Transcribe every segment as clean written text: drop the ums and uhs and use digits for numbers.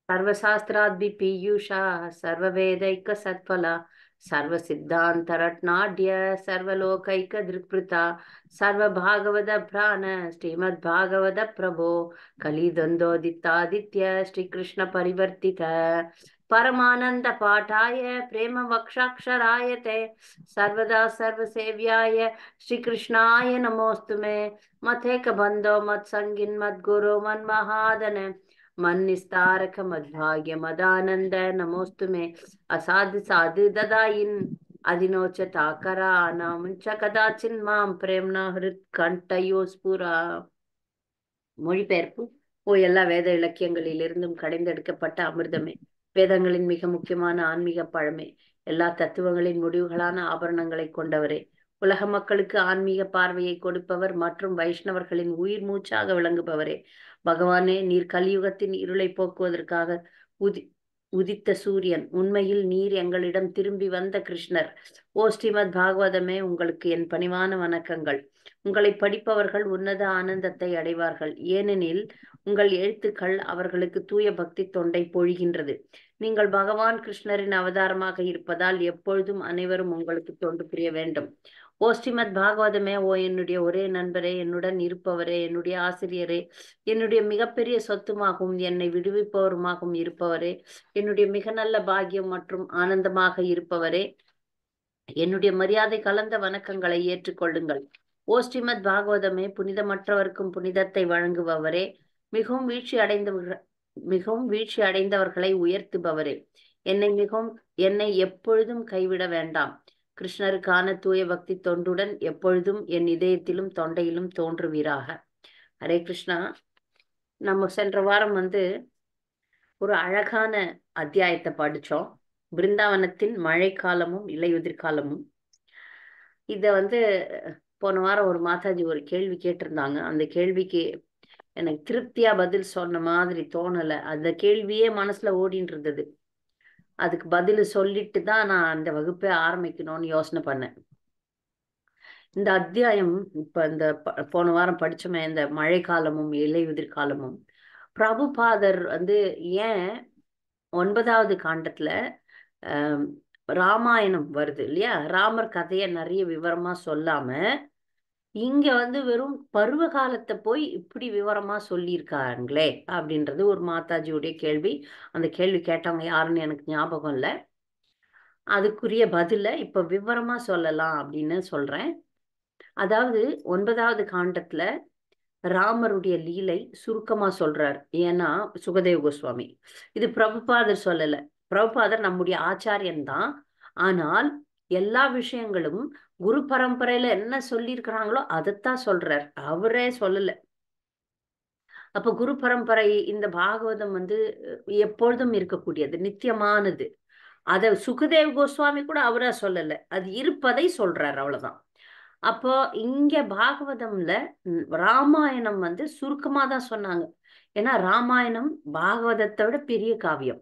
सर्वशास्त्राद्भि पीयूषा सर्ववेदैक सत्फला सर्वसिद्धान्तरत्नाढ्य सर्वलोकैक दृक्पृता सर्वभागवत प्राण श्रीमद्भागवत प्रभो कलिद्वन्द्वोदितादित्य श्रीकृष्ण परिवर्तित परमानंद पाठाय प्रेम वक्षाक्षराय ते सर्वदा सर्वसेव्याय श्रीकृष्णाय नमोस्तुमे मथेक बंधो मत संगिन मत गुरु मन महादन मन्निस्तारक मद्भाग्य मदानंद नमोस्तु मे असाधु साधु ददाயின் அதினோச்ச தாக்கரா நாமுஞ்ச கதாச்சின் மாம் பிரேம்னா ஹிருத் கண்டயோஸ்புரா. மொழிபெயர்ப்பு. ஓ எல்லா வேத இலக்கியங்களிலிருந்தும் கடைந்தெடுக்கப்பட்ட அமிர்தமே, வேதங்களின் மிக முக்கியமான ஆன்மீக பழமே, எல்லா தத்துவங்களின் முடிவுகளான ஆபரணங்களை கொண்டவரே, உலக மக்களுக்கு ஆன்மீக பார்வையை கொடுப்பவர் மற்றும் வைஷ்ணவர்களின் உயிர் மூச்சாக விளங்குபவரே, பகவானே, நீர் கலியுகத்தின் இருளை போக்குவதற்காக உதி உதித்த சூரியன், உண்மையில் நீர் எங்களிடம் திரும்பி வந்த கிருஷ்ணர். ஓ ஸ்ரீமத் பாகவதமே, உங்களுக்கு என் பணிவான வணக்கங்கள். உங்களை படிப்பவர்கள் உன்னத ஆனந்தத்தை அடைவார்கள், ஏனெனில் உங்கள் எழுத்துக்கள் அவர்களுக்கு தூய பக்தி தொண்டை பொழிகின்றது. நீங்கள் பகவான் கிருஷ்ணரின் அவதாரமாக இருப்பதால் எப்பொழுதும் அனைவரும் உங்களுக்கு தொண்டு புரிய வேண்டும். ஓ ஸ்ரீமத் பாகவதமே, ஓ என்னுடைய ஒரே நண்பரே, என்னுடன் இருப்பவரே, என்னுடைய ஆசிரியரே, என்னுடைய மிகப்பெரிய சொத்துமாகவும் என்னை விடுவிப்பவருமாகவும் இருப்பவரே, என்னுடைய மிக நல்ல பாக்கியம் மற்றும் ஆனந்தமாக இருப்பவரே, என்னுடைய மரியாதை கலந்த வணக்கங்களை ஏற்றுக்கொள்ளுங்கள். ஓ ஸ்ரீமத் பாகவதமே, புனிதமற்றவர்க்கும் புனிதத்தை வழங்குபவரே, மிகவும் வீழ்ச்சி அடைந்தவர்களை உயர்த்துபவரே, என்னை எப்பொழுதும் கைவிட வேண்டாம். கிருஷ்ணருக்கான தூய பக்தி தொண்டுடன் எப்பொழுதும் என் இதயத்திலும் தொண்டையிலும் தோன்றுவீராக. ஹரே கிருஷ்ணா. நம்ம சென்ற வாரம் ஒரு அழகான அத்தியாயத்தை படிச்சோம். பிருந்தாவனத்தின் மழைக்காலமும் இலையுதிர் காலமும். இத போன வாரம் ஒரு மாதாஜி ஒரு கேள்வி கேட்டிருந்தாங்க. அந்த கேள்விக்கு எனக்கு திருப்தியா பதில் சொன்ன மாதிரி தோணல. அந்த கேள்வியே மனசுல ஓடின்னு இருந்தது. அதுக்கு பதில் சொல்லிட்டு தான் நான் அந்த வகுப்பை ஆரம்பிக்கணும்னு யோசனை பண்ணேன். இந்த அத்தியாயம் இப்ப இந்த போன வாரம் படிச்சோமே, இந்த மழை காலமும் இலையுதிர் காலமும், பிரபுபாதர் ஏன் 9வது காண்டத்துல ராமாயணம் வருது இல்லையா, ராமர் கதையை நிறைய விவரமா சொல்லாம இங்க வெறும் பருவ காலத்தை போய் இப்படி விவரமா சொல்லியிருக்காங்களே அப்படின்றது ஒரு மாதாஜியுடைய கேள்வி. அந்த கேள்வி கேட்டவங்க யாருன்னு எனக்கு ஞாபகம் இல்லை. அதுக்குரிய பதில இப்ப விவரமா சொல்லலாம் அப்படின்னு சொல்றேன். அதாவது 9வது காண்டத்துல ராமருடைய லீலை சுருக்கமா சொல்றார். ஏன்னா சுகதேவ கோஸ்வாமி, இது பிரபுபாதர் சொல்லல. பிரபுபாதர் நம்முடைய ஆச்சாரியன் தான். ஆனால் எல்லா விஷயங்களும் குரு பரம்பரையில என்ன சொல்லியிருக்கிறாங்களோ அதைத்தான் சொல்றார், அவரே சொல்லல. அப்ப குரு பரம்பரை இந்த பாகவதம் எப்பொழுதும் இருக்கக்கூடியது, நித்தியமானது. அத சுகதேவ் கோஸ்வாமி கூட அவரா சொல்லல, அது இருப்பதை சொல்றார், அவ்வளவுதான். அப்போ இங்க பாகவதம்ல ராமாயணம் சுருக்கமா தான் சொன்னாங்க. ஏன்னா ராமாயணம் பாகவதத்தை விட பெரிய காவியம்.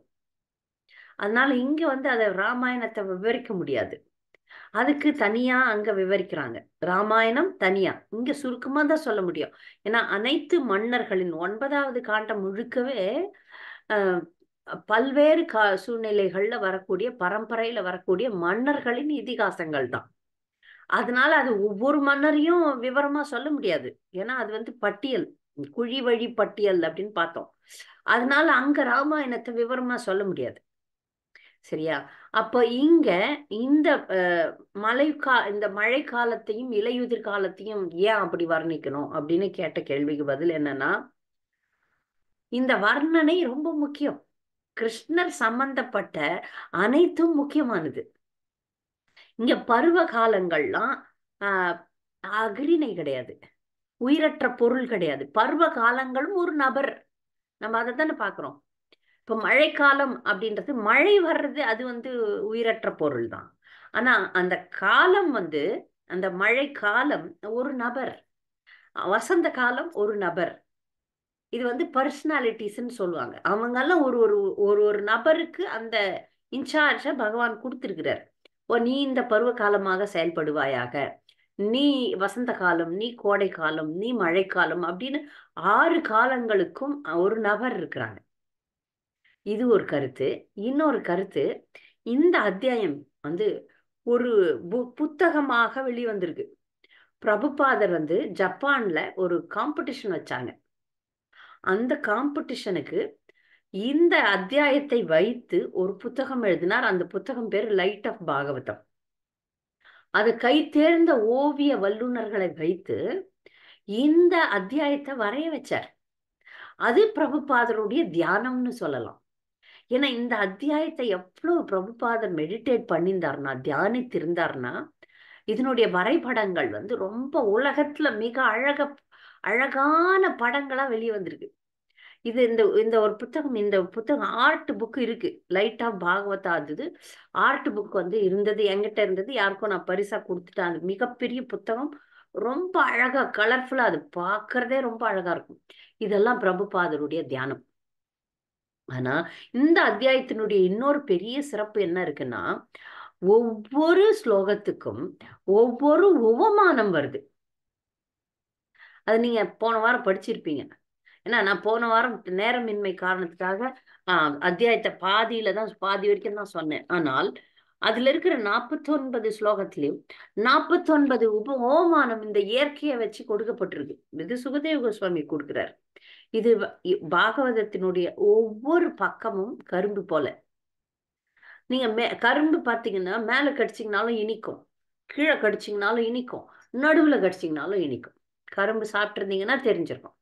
அதனால இங்க அத ராமாயணத்தை விவரிக்க முடியாது. அதுக்கு தனியா அங்க விவரிக்கிறாங்க. ராமாயணம் தனியா, இங்க சுருக்கமா தான் சொல்ல முடியும். ஏன்னா அனைத்து மன்னர்களின் 9வது காண்டம் முழுக்கவே பல்வேறு சூழ்நிலைகள்ல வரக்கூடிய, பரம்பரையில வரக்கூடிய மன்னர்களின் இதிகாசங்கள் தான். அதனால அது ஒவ்வொரு மன்னரையும் விவரமா சொல்ல முடியாது. ஏன்னா அது பட்டியல், குழி வழி பட்டியல் அப்படின்னு பார்த்தோம். அதனால அங்க ராமாயணத்தை விவரமா சொல்ல முடியாது. சரியா? அப்ப இங்க இந்த இந்த மழை காலத்தையும் இலையுதிர் காலத்தையும் ஏன் அப்படி வர்ணிக்கணும் அப்படின்னு கேட்ட கேள்விக்கு பதில் என்னன்னா, இந்த வர்ணனை ரொம்ப முக்கியம். கிருஷ்ணர் சம்பந்தப்பட்ட அனைத்தும் முக்கியமானது. இங்க பருவ காலங்கள்லாம் அகிரிணை கிடையாது, உயிரற்ற பொருள் கிடையாது. பருவ காலங்களும் ஒரு நபர். நம்ம அதை தானே பாக்குறோம். இப்ப மழைக்காலம் அப்படின்றது, மழை வர்றது அது உயிரற்ற பொருள் தான். ஆனா அந்த காலம் அந்த மழை காலம் ஒரு நபர், வசந்த காலம் ஒரு நபர். இது பர்சனாலிட்டிஸ்ன்னு சொல்லுவாங்க. அவங்க எல்லாம் ஒரு ஒரு ஒரு ஒரு நபருக்கு அந்த இன்சார்ஜ பகவான் கொடுத்திருக்கிறார். ஓ, நீ இந்த பருவ காலமாக செயல்படுவாயாக, நீ வசந்த காலம், நீ கோடை காலம், நீ மழைக்காலம் அப்படின்னு 6 காலங்களுக்கும் ஒரு நபர் இருக்கிறாங்க. இது ஒரு கருத்து. இன்னொரு கருத்து, இந்த அத்தியாயம் வந்து ஒரு புத்தகமாக வெளிவந்திருக்கு. பிரபுபாதர் வந்து ஜப்பான்ல ஒரு காம்படிஷன் வச்சாங்க. அந்த காம்படிஷனுக்கு இந்த அத்தியாயத்தை வைத்து ஒரு புத்தகம் எழுதினார். அந்த புத்தகம் பேர் லைட் ஆஃப் பாகவதம். அது கை தேர்ந்த ஓவிய வல்லுநர்களை வைத்து இந்த அத்தியாயத்தை வரைய வச்சார். அது பிரபுபாதருடைய தியானம்னு சொல்லலாம். ஏன்னா இந்த அத்தியாயத்தை எவ்வளவு பிரபுபாதர் மெடிடேட் பண்ணியிருந்தார்னா, தியானித்திருந்தார்னா, இதனுடைய வரைபடங்கள் வந்து ரொம்ப உலகத்துல மிக அழகான படங்களா வெளியே வந்திருக்கு. இது இந்த இந்த புத்தகம் ஆர்ட் புக் இருக்கு. Light of Bhagavata. அது ஆர்ட் புக் வந்து இருந்தது, என்கிட்ட இருந்தது. யாருக்கும் நான் பரிசா கொடுத்துட்டேன். அது மிகப்பெரிய புத்தகம், ரொம்ப அழகா கலர்ஃபுல்லா, அது பார்க்கறதே ரொம்ப அழகா இருக்கும். இதெல்லாம் பிரபுபாதருடைய தியானம். ஆனா இந்த அத்தியாயத்தினுடைய இன்னொரு பெரிய சிறப்பு என்ன இருக்குன்னா, ஒவ்வொரு ஸ்லோகத்துக்கும் ஒவ்வொரு உவமானம் வருது. அது நீங்க போன வாரம் படிச்சிருப்பீங்க. ஏன்னா நான் போன வாரம் நேரமின்மை காரணத்துக்காக அத்தியாயத்தை பாதி வரைக்கும் தான் சொன்னேன். ஆனால் அதுல இருக்கிற 49 ஸ்லோகத்திலையும் 49 ஓமானம் இந்த இயற்கையை வச்சு கொடுக்கப்பட்டிருக்கு. இது சுகதேவ கோஸ்வாமி கொடுக்கிறார். இது பாகவதத்தினுடைய ஒவ்வொரு பக்கமும் கரும்பு போல. நீங்க கரும்பு பாத்தீங்கன்னா மேல கடிச்சிங்கனாலும் இனிக்கும், கீழே கடிச்சிங்கனாலும் இனிக்கும், நடுவுல கடிச்சிங்கனாலும் இனிக்கும். கரும்பு சாப்பிட்டுருந்தீங்கன்னா தெரிஞ்சிருக்கும்.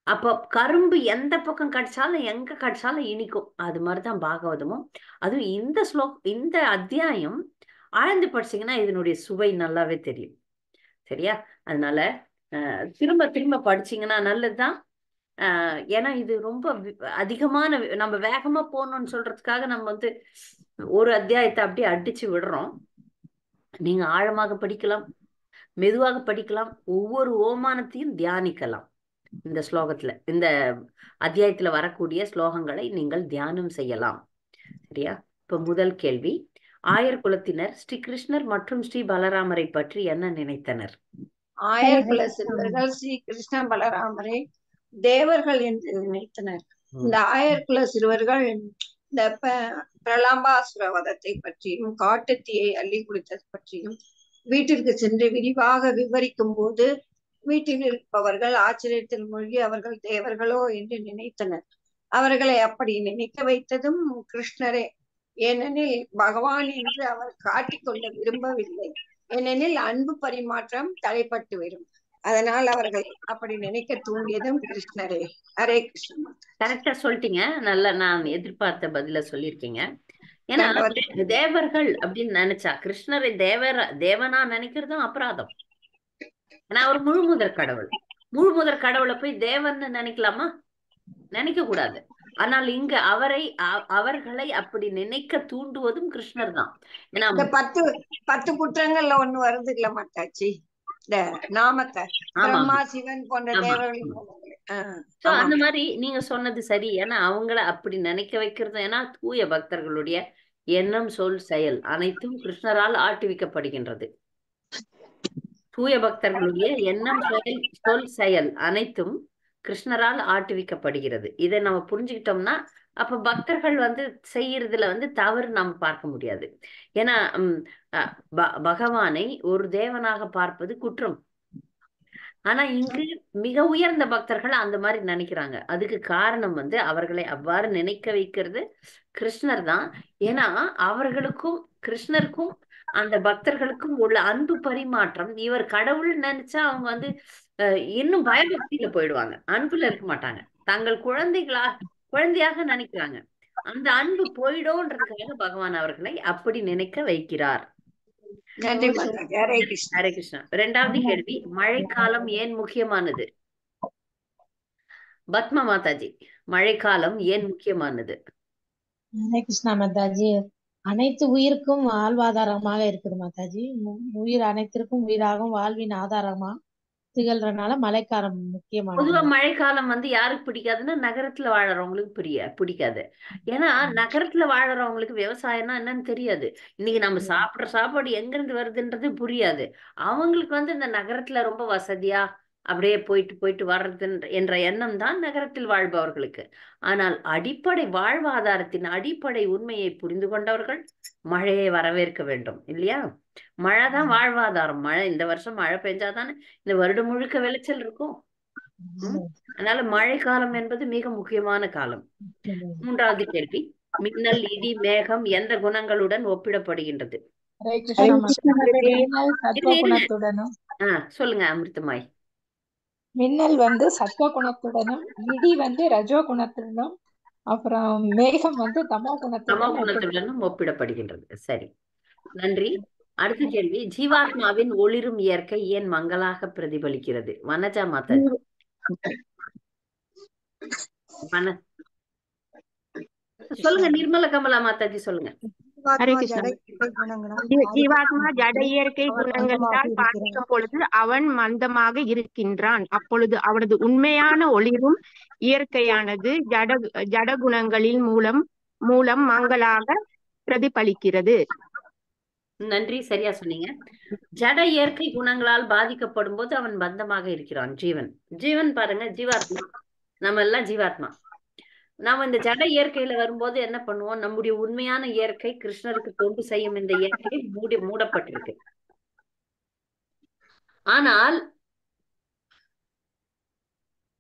அப்போ கரும்பு எந்த பக்கம் கடிச்சாலும் எங்க கடிச்சாலும் இனிக்கும். அது மாதிரிதான் பாகவதமும். அதுவும் இந்த அத்தியாயம் ஆழ்ந்து படிச்சீங்கன்னா இதனுடைய சுவை நல்லாவே தெரியும். சரியா? அதனால திரும்ப திரும்ப படிச்சீங்கன்னா நல்லதுதான். ஏன்னா இது ரொம்ப அதிகமான நம்ம வேகமா போகணும்னு சொல்றதுக்காக நம்ம வந்து ஒரு அத்தியாயத்தை அப்படியே அடிச்சு விடுறோம். நீங்க ஆழமாக படிக்கலாம், மெதுவாக படிக்கலாம், ஒவ்வொரு ஓமானத்தையும் தியானிக்கலாம். இந்த ஸ்லோகத்துல, இந்த அத்தியாயத்துல வரக்கூடிய ஸ்லோகங்களை நீங்கள் தியானம் செய்யலாம். சரியா? இப்ப முதல் கேள்வி, ஆயர் குலத்தினர் ஸ்ரீ கிருஷ்ணர் மற்றும் ஸ்ரீ பலராமரை பற்றி என்ன நினைத்தனர்? ஆயர் குல சிறுவர்கள் ஸ்ரீ கிருஷ்ண பலராமரை தேவர்கள் என்று நினைத்தனர். இந்த ஆயர் குல சிறுவர்கள் இந்த பிரலம்பாசுர வதத்தை பற்றியும் காட்டுத்தீயை அள்ளி குடித்தது பற்றியும் வீட்டிற்கு சென்று விரிவாக விவரிக்கும் போது வீட்டில் இருப்பவர்கள் ஆச்சரியத்தில் மூழ்கி அவர்கள் தேவர்களோ என்று நினைத்தனர். அவர்களை அப்படி நினைக்க வைத்ததும் கிருஷ்ணரே. ஏனெனில் பகவான் என்று அவர் காட்டிக்கொள்ள விரும்பவில்லை. ஏனெனில் அன்பு பரிமாற்றம் தடைப்பட்டு வரும். அதனால் அவர்கள் அப்படி நினைக்க தூண்டியதும் கிருஷ்ணரே. ஹரே கிருஷ்ணன். கரெக்டா சொல்லிட்டீங்க. நல்லா நான் எதிர்பார்த்த பதில சொல்லியிருக்கீங்க. ஏன்னா தேவர்கள் அப்படின்னு நினைச்சா கிருஷ்ணரை தேவனா நினைக்கிறதும் அபராதம். ஏன்னா அவர் முழுமுதற் கடவுளை போய் தேவன்னு நினைக்கலாமா? நினைக்க கூடாது. ஆனால் இங்க அவர்களை அப்படி நினைக்க தூண்டுவதும் கிருஷ்ணர் தான். ஏன்னா 10 குற்றங்கள்ல ஒண்ணு வருது இல்ல மாட்டாச்சு, இந்த நாமத்தை பிரம்மா சிவன் போன்ற தேவர்கள். அந்த மாதிரி நீங்க சொன்னது சரி. ஏன்னா அவங்கள அப்படி நினைக்க வைக்கிறது, ஏன்னா தூய பக்தர்களுடைய எண்ணம் சொல் செயல் அனைத்தும் கிருஷ்ணரால் ஆட்டுவிக்கப்படுகின்றது. தூய பக்தர்களுடைய எண்ணம் சொல் செயல் அனைத்தும் கிருஷ்ணரால் ஆட்டுவிக்கப்படுகிறது. இதை நம்ம புரிஞ்சுக்கிட்டோம்னா அப்ப பக்தர்கள் வந்து செய்யறதுல வந்து தவறு நாம் பார்க்க முடியாது. ஏன்னா பகவானை ஒரு தேவனாக பார்ப்பது குற்றம். ஆனா இங்கு மிக உயர்ந்த பக்தர்கள் அந்த மாதிரி நினைக்கிறாங்க. அதுக்கு காரணம் வந்து அவர்களை அவ்வாறு நினைக்க வைக்கிறது கிருஷ்ணர் தான். ஏன்னா அவர்களுக்கும் கிருஷ்ணருக்கும் அந்த பக்தர்களுக்கும் உள்ள அன்பு பரிமாற்றம், இவர் கடவுள் நினைச்சா அவங்க வந்து இன்னும் பயபக்தியில போயிடுவாங்க, அன்புல இருக்க மாட்டாங்க. தங்கள் குழந்தையாக நினைக்கிறாங்க. அந்த அன்பு போயிடும்ன்றதுக்காக பகவான் அவர்களை அப்படி நினைக்க வைக்கிறார். ஹரே கிருஷ்ணா. இரண்டாவது கேள்வி, மழைக்காலம் ஏன் முக்கியமானது? பத்மா மாதாஜி, மழைக்காலம் ஏன் முக்கியமானது? ஹரே கிருஷ்ணா மாதாஜி. அனைத்து உயிருக்கும் வாழ்வாதாரமாக இருக்குது மாதாஜி. உயிர் அனைத்திற்கும் உயிராகவும் வாழ்வின் ஆதாரமா திகழ்றதுனால மழைக்காலம் முக்கியமானது. பொதுவா மழைக்காலம் வந்து யாருக்கு பிடிக்காதுன்னா நகரத்துல வாழறவங்களுக்கு பிடிக்காது. ஏன்னா நகரத்துல வாழறவங்களுக்கு விவசாயம்னா என்னன்னு தெரியாது. இன்னைக்கு நம்ம சாப்பிடுற சாப்பாடு எங்க இருந்து வருதுன்றது புரியாது. அவங்களுக்கு வந்து இந்த நகரத்துல ரொம்ப வசதியா அப்படியே போயிட்டு போயிட்டு வர்றது என்ற எண்ணம் தான் நகரத்தில் வாழ்பவர்களுக்கு. ஆனால் அடிப்படை வாழ்வாதாரத்தின் அடிப்படை உண்மையை புரிந்து கொண்டவர்கள் மழையை வரவேற்க வேண்டும் இல்லையா? மழை தான் வாழ்வாதாரம். மழை இந்த வருஷம் மழை பெஞ்சாதானே இந்த வருடம் முழுக்க விளைச்சல் இருக்கும். அதனால மழை காலம் என்பது மிக முக்கியமான காலம். மூன்றாவது கேள்வி, மின்னல், இடி, மேகம் எந்த குணங்களுடன் ஒப்பிடப்படுகின்றது? சொல்லுங்க அமிர்தமாய். மின்னல் சத்துவ குணத்துடனும், இடி ரஜோ குணத்துடனும், அப்புறம் மேகம் தமோ குணத்துடனும் ஒப்பிடப்படுகின்றது. சரி, நன்றி. அடுத்த கேள்வி, ஜீவாத்மாவின் ஒளிரும் இயற்கை ஏன் மங்களாக பிரதிபலிக்கிறது? வனஜா மாதாஜி. சொல்லுங்க. நிர்மல கமலா மாதாஜி சொல்லுங்க. ஜீவாத்மா ஜட இயற்கை குணங்களால் பாதிக்கும் பொழுது அவன் மந்தமாக இருக்கின்றான். அப்பொழுது அவனது உண்மையான ஒளிரும் இயற்கையானது ஜட குணங்களின் மூலம் மங்களாக பிரதிபலிக்கிறது. நன்றி, சரியா சொன்னீங்க. ஜட இயற்கை குணங்களால் பாதிக்கப்படும் போது அவன் பந்தமாக இருக்கிறான். ஜீவன் பாருங்க, ஜீவாத்மா, நம்ம எல்லாம் ஜீவாத்மா. நாம இந்த ஜட இயற்கையில வரும்போது என்ன பண்ணுவோம்? நம்முடைய உண்மையான இயற்கை, கிருஷ்ணருக்கு தொண்டு செய்யும் இந்த இயற்கை மூடப்பட்டிருக்கு. ஆனால்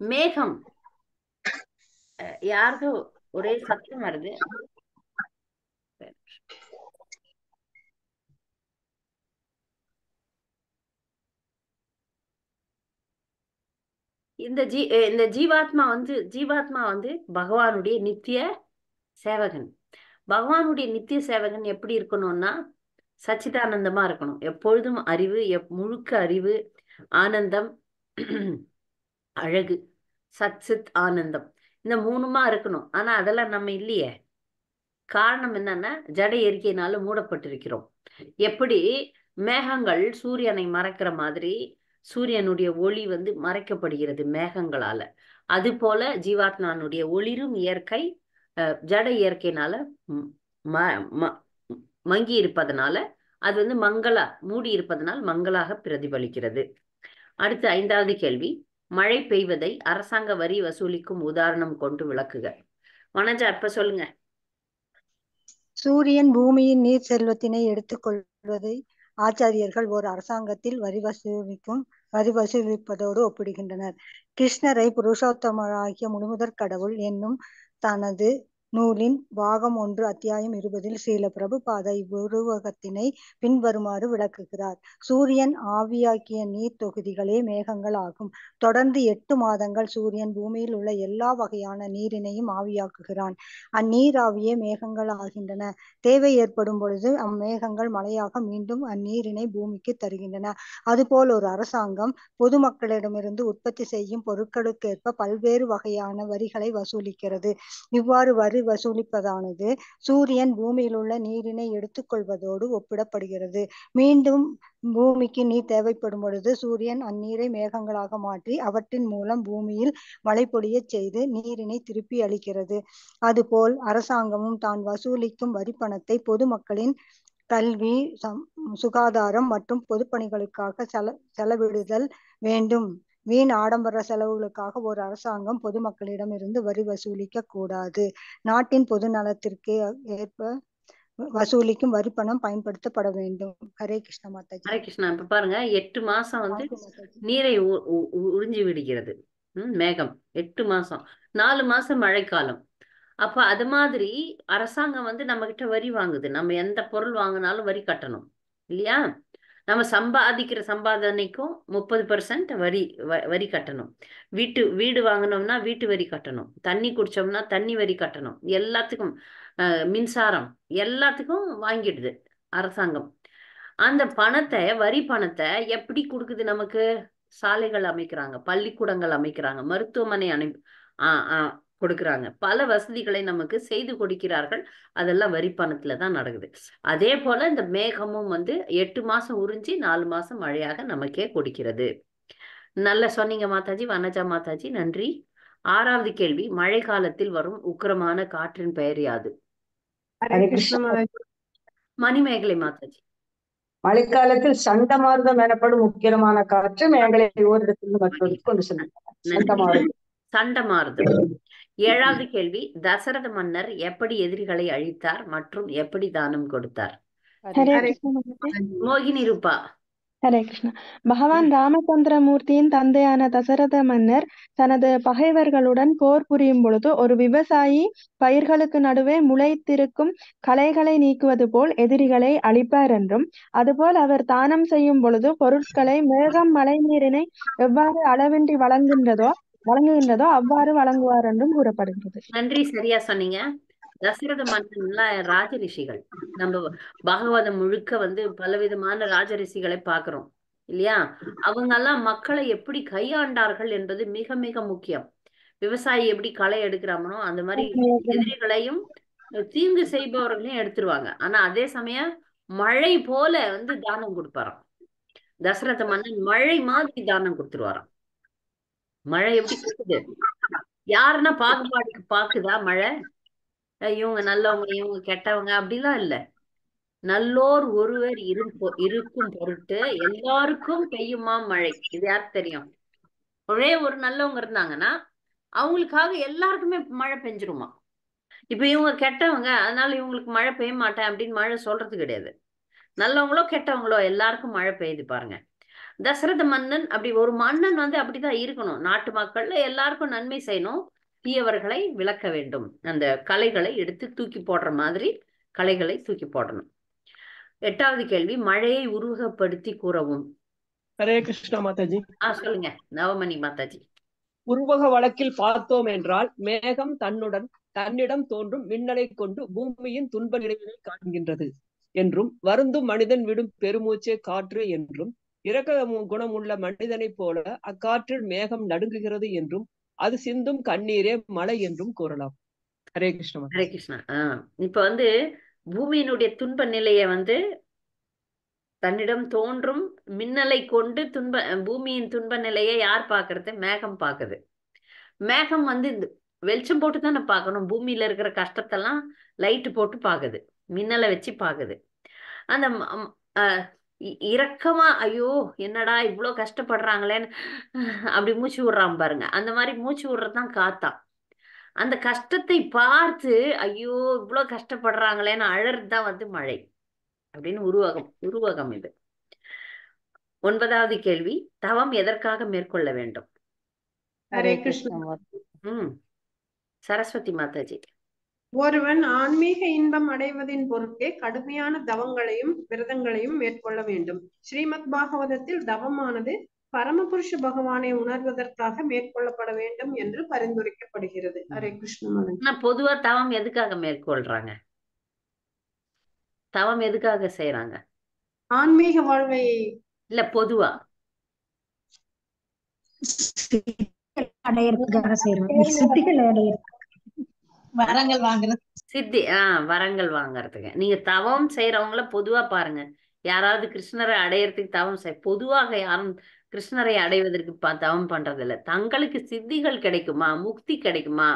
மேகம், யாருக்கோ ஒரே சத்தம் வருது. இந்த ஜீவாத்மா பகவானுடைய நித்திய சேவகன். பகவானுடைய நித்திய சேவகன் எப்படி இருக்கணும்னா சச்சிதானந்தமா இருக்கணும். எப்பொழுதும் அறிவு, முழுக்க அறிவு, ஆனந்தம், அழகு, சச்சித் ஆனந்தம், இந்த மூணுமா இருக்கணும். ஆனா அதெல்லாம் நம்ம இல்லையே. காரணம் என்னன்னா ஜட இயற்கையினால மூடப்பட்டிருக்கிறோம். எப்படி மேகங்கள் சூரியனை மறைக்கிற மாதிரி சூரியனுடைய ஒளி மறைக்கப்படுகிறது மேகங்களால. அது போல ஜீவாத்மானுடைய ஒளிரும் இயற்கை ஜட இயற்கையினால மங்கி இருப்பதனால அது மூடி இருப்பதனால் மங்களாக பிரதிபலிக்கிறது. அடுத்து 5வது கேள்வி, மழை பெய்வதை அரசாங்க வரி வசூலிக்கும் உதாரணம் கொண்டு விளக்குக. வனஜா, இப்ப சொல்லுங்க. சூரியன் பூமியின் நீர் செல்வத்தினை எடுத்துக்கொள்வதை ஆச்சாரியர்கள் ஓர் அரசாங்கத்தில் வரி வசூலிப்பதோடு ஒப்பிடுகின்றனர். கிருஷ்ணரை புருஷோத்தமராகிய முழுமுதற் கடவுள் என்னும் தனது நூலின் பாகம் 1 அத்தியாயம் 20 ஸ்ரீல பிரபுபாதா இவ்வுருவகத்தினை பின்வருமாறு விளக்குகிறார். சூரியன் ஆவியாக்கிய நீர் தொகுதிகளே மேகங்கள் ஆகும். தொடர்ந்து 8 மாதங்கள் சூரியன் பூமியில் உள்ள எல்லா வகையான நீரினையும் ஆவியாக்குகிறான். அந்நீராவியே மேகங்கள் ஆகின்றன. தேவை ஏற்படும் பொழுது அம்மேகங்கள் மழையாக மீண்டும் அந்நீரினை பூமிக்கு தருகின்றன. அதுபோல் ஒரு அரசாங்கம் பொதுமக்களிடமிருந்து உற்பத்தி செய்யும் பொருட்களுக்கேற்ப பல்வேறு வகையான வரிகளை வசூலிக்கிறது. இவ்வாறு வரி வசூலிப்பதானது சூரியன் பூமியில் உள்ள நீரினை எடுத்துக்கொள்வதோடு ஒப்பிடப்படுகிறது. மீண்டும் பூமிக்கு நீர் தேவைப்படும் பொழுது சூரியன் அந்நீரை மேகங்களாக மாற்றி அவற்றின் மூலம் பூமியில் மழை பொழியச் செய்து நீரினை திருப்பி அளிக்கிறது. அதுபோல் அரசாங்கமும் தான் வசூலிக்கும் வரி பணத்தை பொதுமக்களின் கல்வி, சுகாதாரம் மற்றும் பொதுப்பணிகளுக்காக செலவிடுதல் வேண்டும். வீண் ஆடம்பர செலவுகளுக்காக ஒரு அரசாங்கம் பொதுமக்களிடம் இருந்து வரி வசூலிக்க கூடாது. நாட்டின் பொது நலத்திற்கு ஏற்ப வசூலிக்கும் வரி பணம் பயன்படுத்தப்பட வேண்டும். ஹரே கிருஷ்ண மாதாஜி. ஹரே கிருஷ்ணா. இப்ப பாருங்க, 8 மாசம் நீரை உறிஞ்சி விடுகிறது மேகம். 8 மாசம், 4 மாசம் மழைக்காலம். அப்ப அது மாதிரி அரசாங்கம் நம்ம கிட்ட வரி வாங்குது. நம்ம எந்த பொருள் வாங்கினாலும் வரி கட்டணும் இல்லையா? நம்ம சம்பாதிக்கிற சம்பாதனைக்கும் 30% வரி கட்டணும். வீடு வாங்கினோம்னா வீட்டு வரி கட்டணும். தண்ணி குடிச்சோம்னா தண்ணி வரி கட்டணும். எல்லாத்துக்கும் மின்சாரம் எல்லாத்துக்கும் வாங்கிடுது அரசாங்கம். அந்த பணத்தை, வரி பணத்தை எப்படி கொடுக்குது நமக்கு? சாலைகள் அமைக்கிறாங்க, பள்ளிக்கூடங்கள் அமைக்கிறாங்க, மருத்துவமனை கொடுக்குறாங்க, பல வசதிகளை நமக்கு செய்து கொடுக்கிறார்கள். அதெல்லாம் வரி பணத்துல தான் நடக்குது. அதே போல இந்த மேகமும் 8 மாசம் உறிஞ்சி 4 மாசம் மழையாக நமக்கே கொடுக்கிறது. நல்ல சொன்னீங்க மாதாஜி, வனஜா மாதாஜி, நன்றி. 6வது கேள்வி, மழை காலத்தில் வரும் உக்கிரமான காற்றின் பெயர் யாது? மணிமேகலை மாதாஜி. மழைக்காலத்தில் சண்டமாருதம் எனப்படும் முக்கியமான காற்று மேகலை ஓரிடத்திலிருந்து மற்றொரு கொண்டு செல்கின்றன. சண்டமாருதம். சண்டமாருதம். 7வது கேள்வி, தசரத மன்னர் எப்படி எதிரிகளை அழித்தார் மற்றும் எப்படி தானம் கொடுத்தார்? ஹரே கிருஷ்ண மாதாஜி. மோகினி ரூபா. ஹரே கிருஷ்ணா. பகவான் ராமச்சந்திரமூர்த்தியின் தந்தையான தசரத மன்னர் தனது பகைவர்களுடன் போர் புரியும் பொழுது ஒரு விவசாயி பயிர்களுக்கு நடுவே முளைத்திருக்கும் களைகளை நீக்குவது போல் எதிரிகளை அழிப்பார் என்றும், அதுபோல் அவர் தானம் செய்யும் பொழுது பொருட்களை மேகம் மழை நீரினை எவ்வாறு அளவின்றி வழங்குகின்றதோ அவ்வாறு வழங்குவார் என்றும் கூறப்படுகிறது. நன்றி, சரியா சொன்னீங்க. தசரத மன்னன்லாம் ராஜரிஷிகள். நம்ம பாகவதம் முழுக்க பலவிதமான ராஜரிஷிகளை பார்க்கிறோம் இல்லையா? அவங்க எல்லாம் மக்களை எப்படி கையாண்டார்கள் என்பது மிக மிக முக்கியம். விவசாயி எப்படி களை எடுக்கிறாமனோ அந்த மாதிரி எதிரிகளையும் தீங்கு செய்பவர்களையும் எடுத்துருவாங்க. ஆனா அதே சமயம் மழை போல தானம் கொடுப்பாராம். தசரத மன்னன் மழை மாதிரி தானம் கொடுத்துருவாராம். மழை எப்படி கொடுக்குது? யாருன்னா பாக்குதா மழை? இவங்க நல்லவங்க இவங்க கெட்டவங்க அப்படிலாம் இல்ல. நல்லோர் ஒருவர் இருக்கும் பொருட்டு எல்லாருக்கும் பெய்யுமா மழை. இது யாருக்கு தெரியும்? ஒரே ஒரு நல்லவங்க இருந்தாங்கன்னா அவங்களுக்காக எல்லாருக்குமே மழை பெஞ்சிருமா. இப்ப இவங்க கெட்டவங்க அதனால இவங்களுக்கு மழை பெய்ய மாட்டேன் அப்படின்னு மழை சொல்றது கிடையாது. நல்லவங்களோ கெட்டவங்களோ எல்லாருக்கும் மழை பெய்யுது பாருங்க. தசரத மன்னன் அப்படி ஒரு மன்னன் அப்படிதான் இருக்கணும். நாட்டு மக்கள்ல எல்லாருக்கும் நன்மை செய்யணும், தீயவர்களை விளக்க வேண்டும். அந்த களைகளை எடுத்து தூக்கி போடுற மாதிரி களைகளை தூக்கி போடணும். 8வது கேள்வி, மழையை உருவகப்படுத்தி கூறவும். ஹரே கிருஷ்ணா மாதாஜி. சொல்லுங்க நவமணி மாதாஜி. உருவக வழக்கில் பார்த்தோம் என்றால் மேகம் தன்னிடம் தோன்றும் மின்னலை கொண்டு பூமியின் துன்ப நிலையினை காண்கின்றது என்றும், வருந்தும் மனிதன் விடும் பெருமூச்சே காற்று என்றும், இரக்க குணமுள்ள மனிதனைப் போல அக்காற்றில் மேகம் நடுங்குகிறது என்றும், அது சிந்தும் கண்ணீரே மழை என்றும் கூறலாம். ஹரே கிருஷ்ணா. ஹரே கிருஷ்ணா. இப்ப பூமியினுடைய துன்ப நிலைய தன்னிடம் தோன்றும் மின்னலை கொண்டு பூமியின் துன்ப நிலையை யார் பாக்குறது? மேகம் பாக்குது. மேகம் இந்த வெளிச்சம் போட்டு தானே பார்க்கணும். பூமியில இருக்கிற கஷ்டத்தெல்லாம் லைட்டு போட்டு பாக்குது, மின்னலை வச்சு பாக்குது. அந்த இரக்கமா ஐயோ என்னடா இவ்வளோ கஷ்டப்படுறாங்களேன்னு அப்படி மூச்சு விடுறான் பாருங்க. அந்த மாதிரி மூச்சு விடுறதுதான் காத்தான். அந்த கஷ்டத்தை பார்த்து ஐயோ இவ்வளோ கஷ்டப்படுறாங்களேன்னு அழறதுதான் மழை அப்படின்னு உருவகம் இது. 9வது கேள்வி, தவம் எதற்காக மேற்கொள்ள வேண்டும்? ஹரே கிருஷ்ணா. சரஸ்வதி மாதாஜி. ஒருவன் ஆன்மீக இன்பம் அடைவதின் பொருட்டே கடுமையான தவங்களையும் விரதங்களையும் மேற்கொள்ள வேண்டும். ஸ்ரீமத் பாகவதத்தில் தவமானது பரமபுருஷ பகவானை உணர்வதற்காக மேற்கொள்ளப்பட வேண்டும் என்று பரிந்துரைக்கப்படுகிறது. ஹரே கிருஷ்ணா. பொதுவா தவம் எதுக்காக மேற்கொள்றாங்க? தவம் எதுக்காக செய்யறாங்க? ஆன்மீக வாழ்வை இல்ல பொதுவா அடையறதுக்காக செய்யறாங்க. சித்திகள் அடையறதுக்கு, வரங்கள் வாங்குறது. சித்தி வரங்கள் வாங்கறதுக்கு. நீங்க தவம் செய்யறவங்கள பொதுவா பாருங்க. யாராவது கிருஷ்ணரை அடையறதுக்கு தவம் பொதுவாக யாரும் கிருஷ்ணரை அடைவதற்கு தவம் பண்றது இல்ல. தங்களுக்கு சித்திகள் கிடைக்குமா, முக்தி கிடைக்குமா?